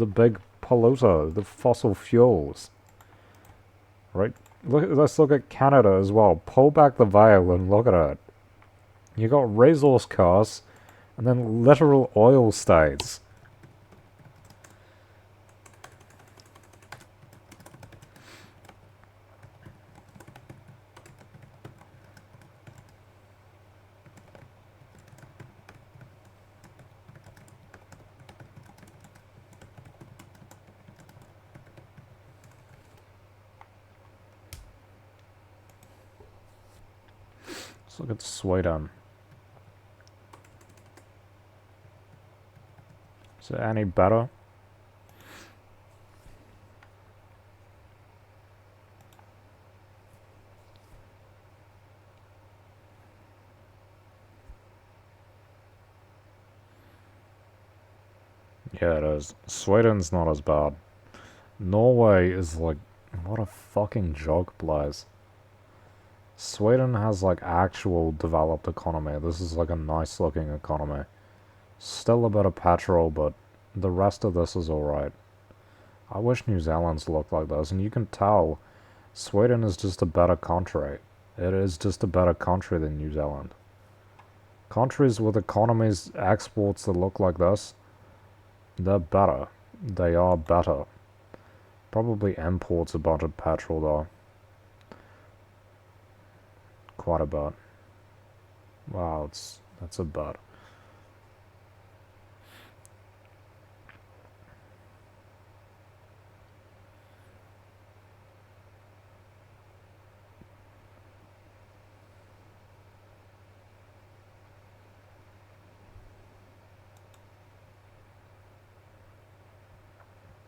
big polluter, the fossil fuels. Right? Let's look at Canada as well. Pull back the veil and look at it. You got resource costs and then literal oil states. Let's look at Sweden. Is it any better? Yeah, it is. Sweden's not as bad. Norway is like, what a fucking joke, Blaze. Sweden has like actual developed economy. This is like a nice looking economy. Still a bit of petrol, but the rest of this is alright. I wish New Zealand's looked like this, and you can tell Sweden is just a better country. It is just a better country than New Zealand. Countries with economies, exports that look like this, they're better. They are better. Probably imports a bunch of petrol though. Quite a bit. Wow, that's a bit.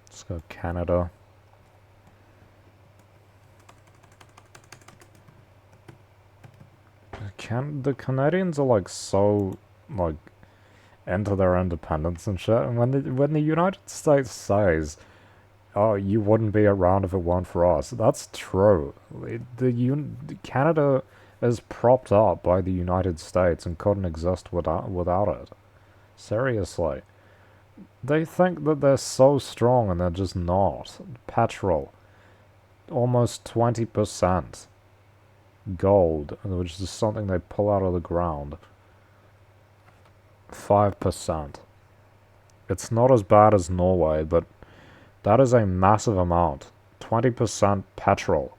Let's go Canada. The Canadians are like so like into their independence and shit. And when the United States says, "Oh, you wouldn't be around if it weren't for us," that's true. Canada is propped up by the United States and couldn't exist without it. Seriously, they think that they're so strong and they're just not. Petrol, almost 20%. Gold, which is something they pull out of the ground. 5%. It's not as bad as Norway, but that is a massive amount. 20% petrol.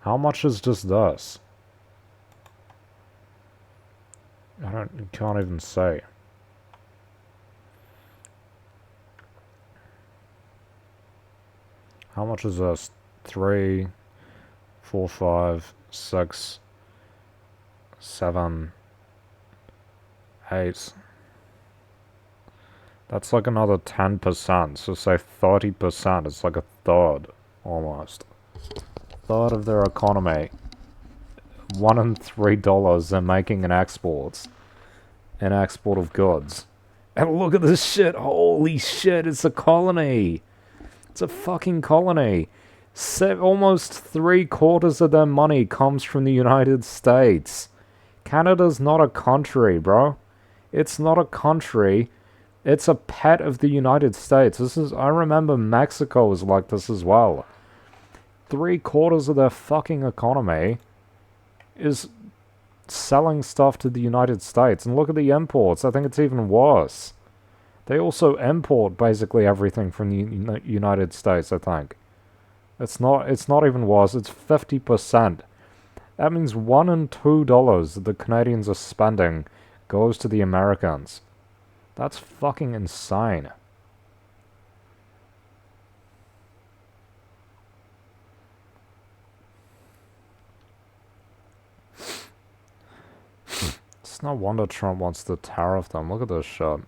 How much is just this? Can't even say. How much is this? 3, 4, 5, 6, 7, 8. That's like another 10%, so say 30%. It's like a third, almost. Third of their economy. $1 in $3 they're making in exports. In export of goods. And look at this shit. Holy shit, it's a colony. It's a fucking colony. Almost 3/4 of their money comes from the United States. Canada's not a country, bro. It's not a country. It's a pet of the United States. I remember Mexico was like this as well. 3/4 of their fucking economy is selling stuff to the United States. And look at the imports. I think it's even worse. They also import basically everything from the United States, I think. It's not even worse. It's 50%. That means $1 in $2 that the Canadians are spending goes to the Americans. That's fucking insane. no wonder Trump wants to tariff them. Look at this shit.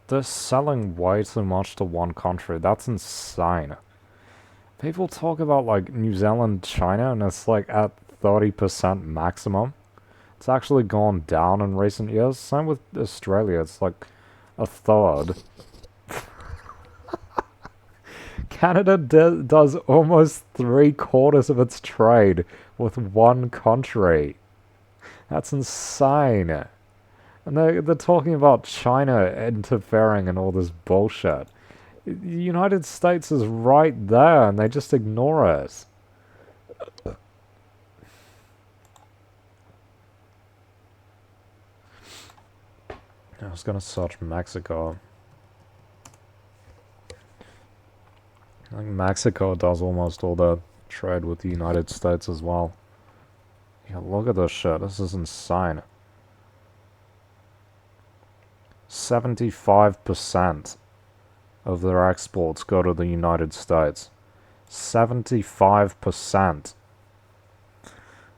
They're selling way too much to one country. That's insane. People talk about like New Zealand, China, and it's like at 30% maximum. It's actually gone down in recent years. Same with Australia. It's like a third. Canada does almost 3/4 of its trade with one country. That's insane. And they're talking about China interfering and all this bullshit. The United States is right there and they just ignore us. I was gonna search Mexico. I think Mexico does almost all the trade with the United States as well. Yeah, look at this shit. This is insane. 75% of their exports go to the United States. 75%.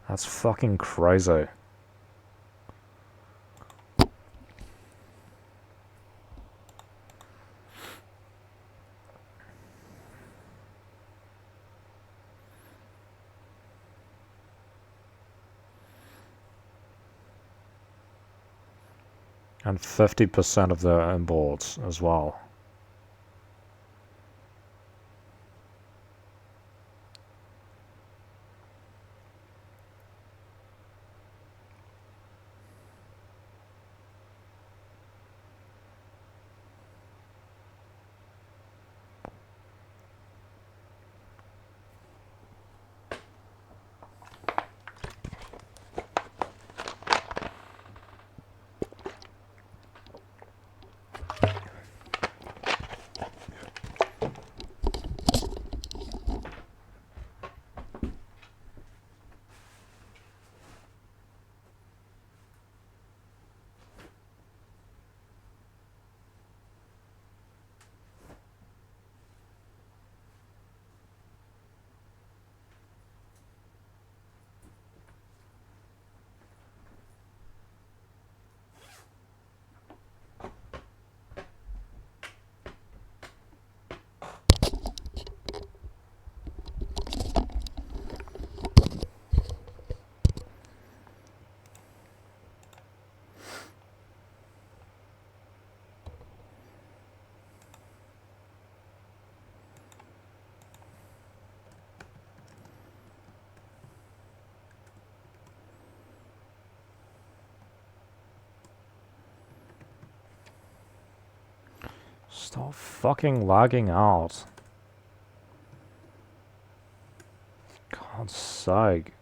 That's fucking crazy. And 50% of their imports as well. Stop fucking lagging out. God's sake.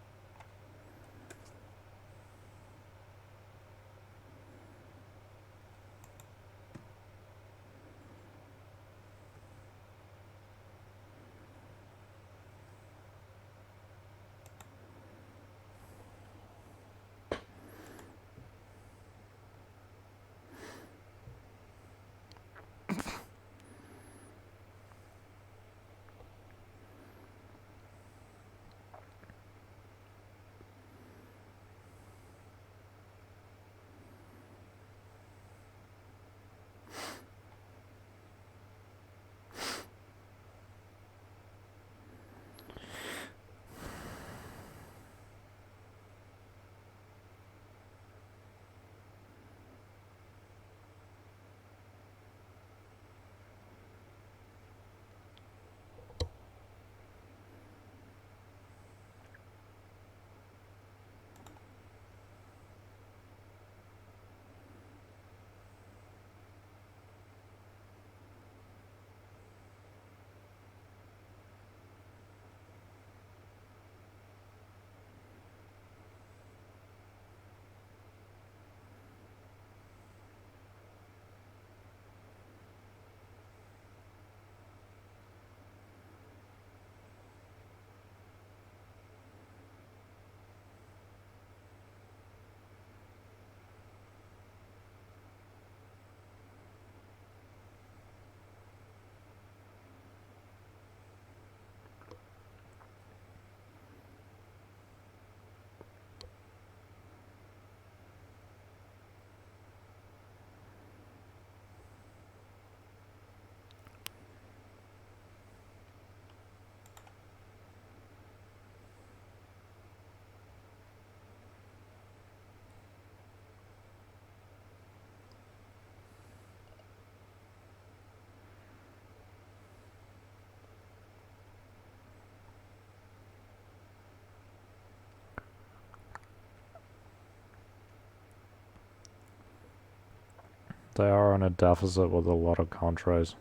They are in a deficit with a lot of countries.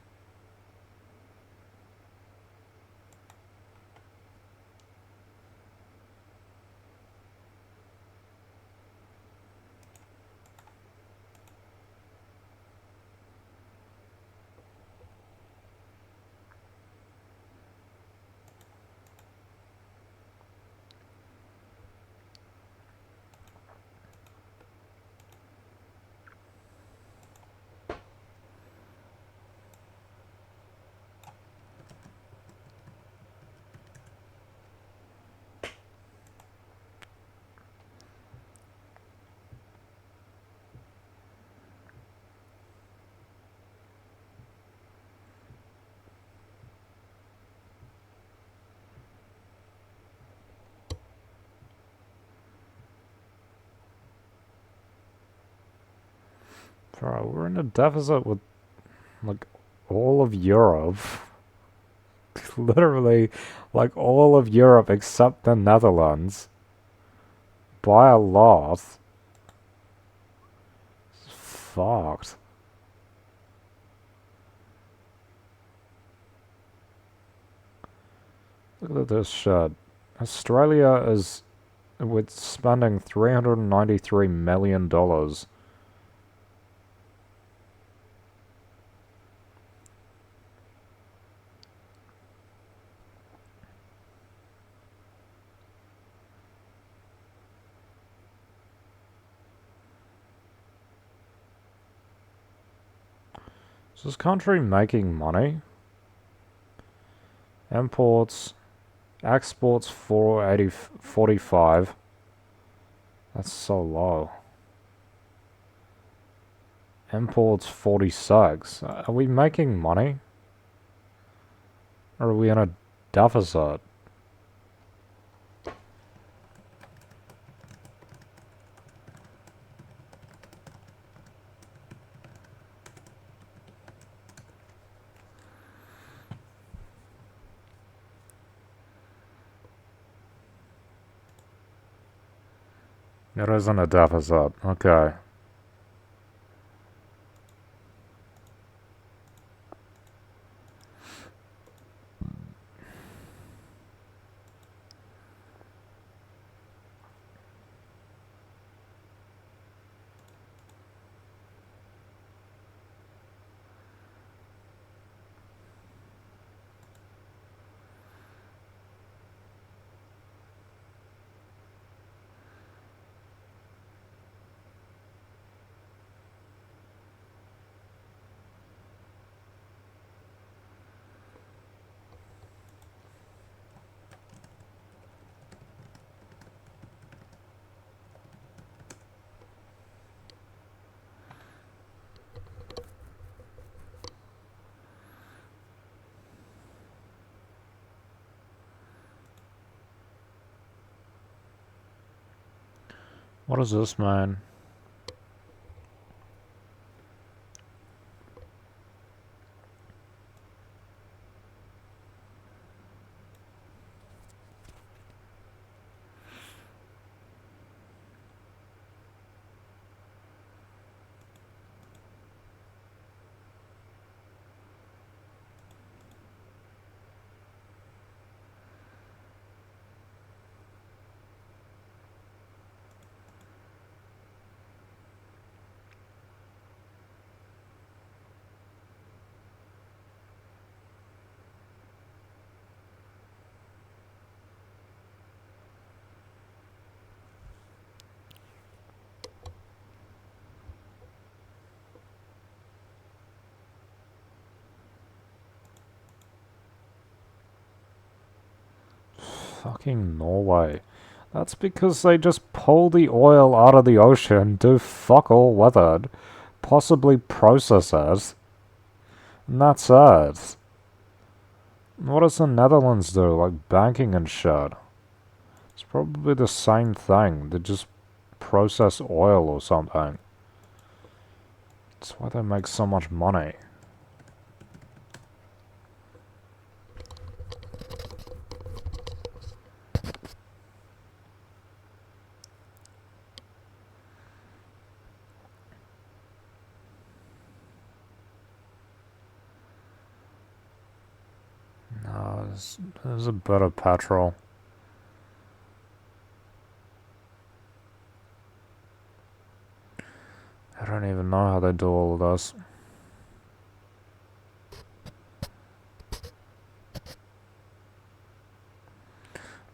Bro, we're in a deficit with, like, all of Europe. Literally, like, all of Europe except the Netherlands. By a lot. It's fucked. Look at this shit. Australia is with spending $393 million. Is this country making money? Imports, exports 480, 45. That's so low. Imports 46. Are we making money? Or are we in a deficit? It isn't a deficit. Okay. What does this mean? Fucking Norway. That's because they just pull the oil out of the ocean, do fuck all with it, possibly process it, and that's it. What does the Netherlands do, like banking and shit? It's probably the same thing. They just process oil or something. That's why they make so much money. There's a bit of petrol. I don't even know how they do all of this.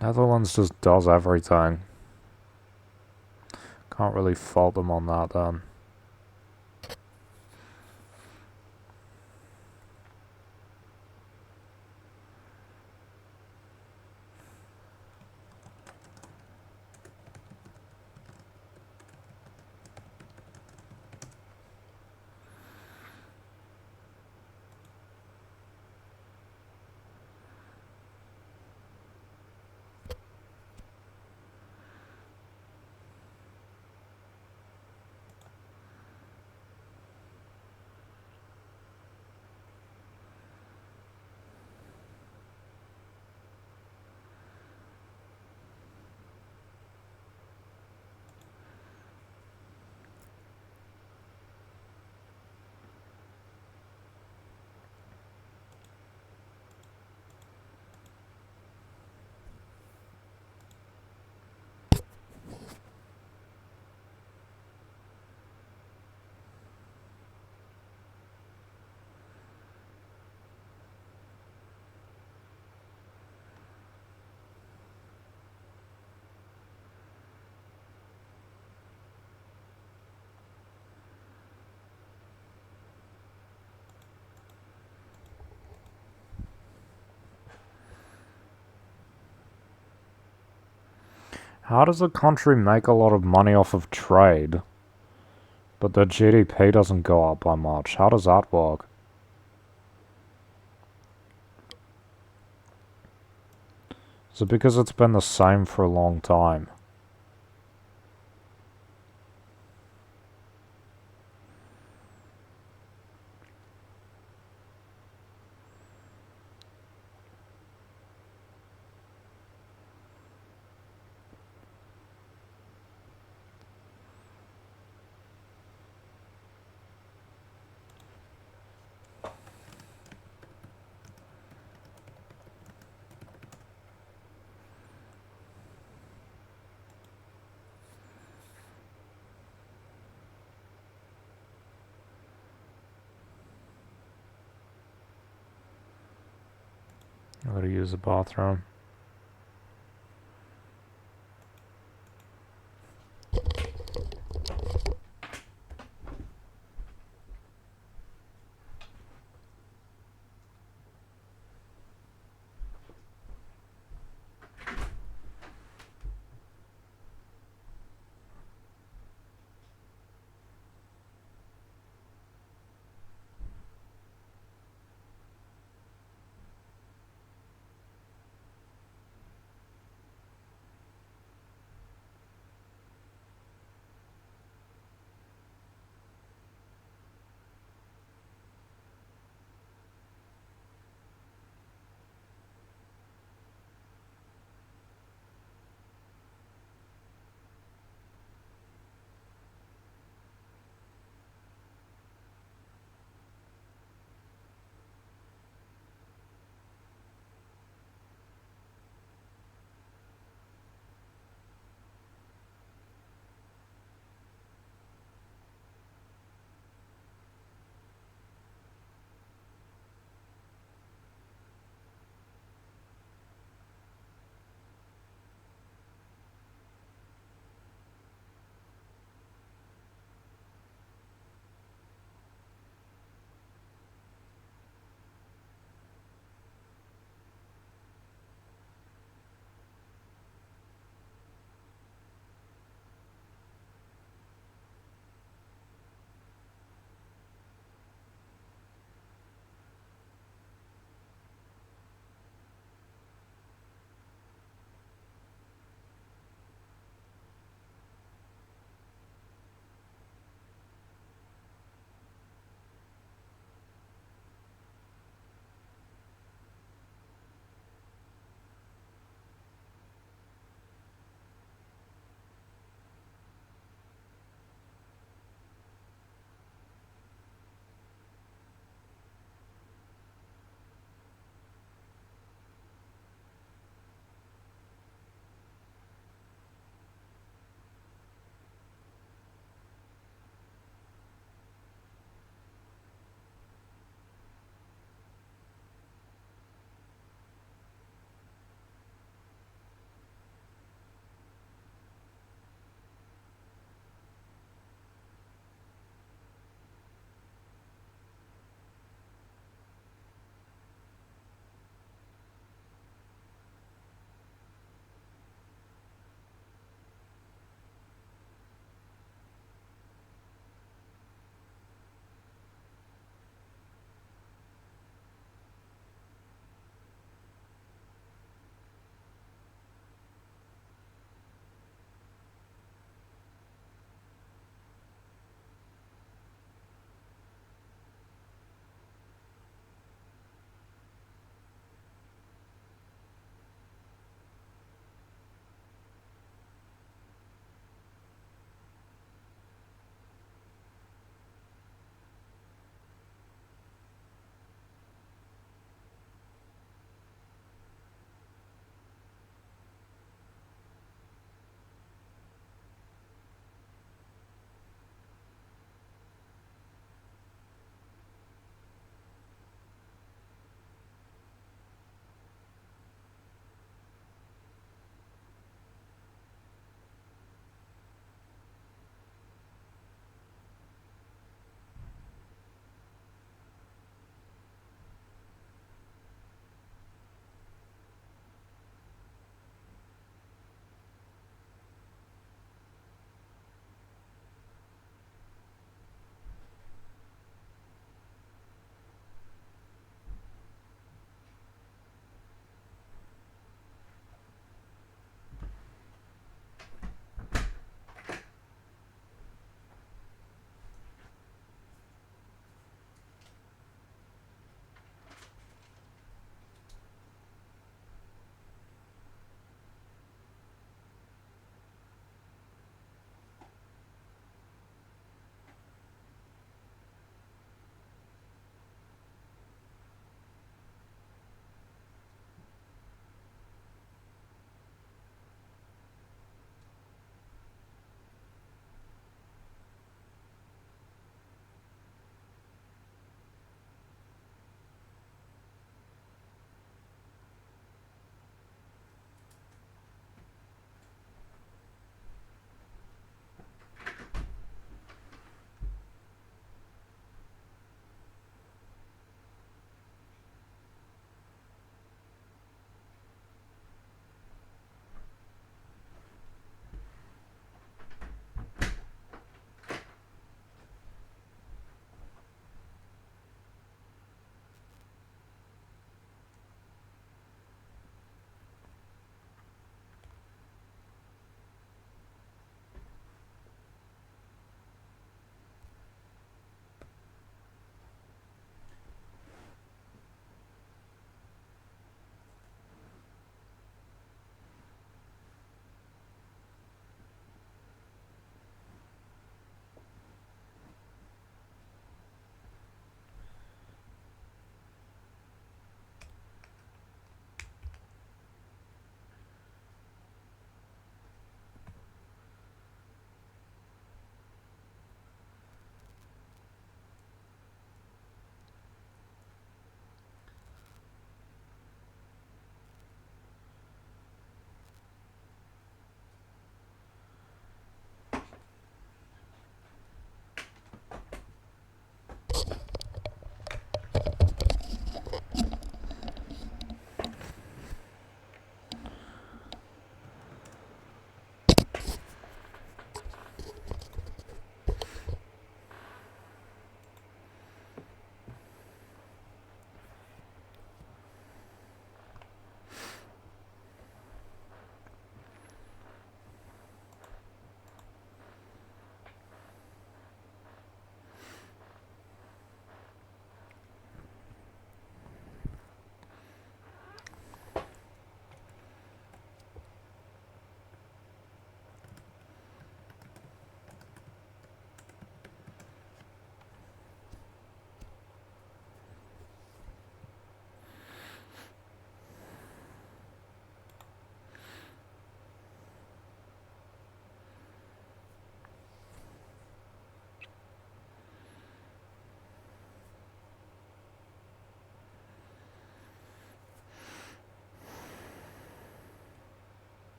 Netherlands just does everything. Can't really fault them on that then. How does a country make a lot of money off of trade, but their GDP doesn't go up by much? How does that work? Is it because it's been the same for a long time? I gotta use the bathroom.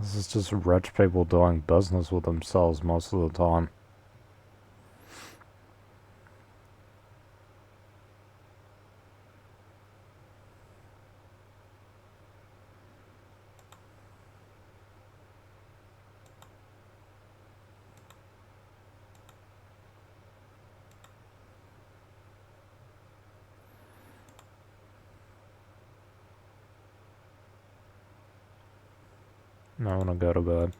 This is just rich people doing business with themselves most of the time. I want to go to bed.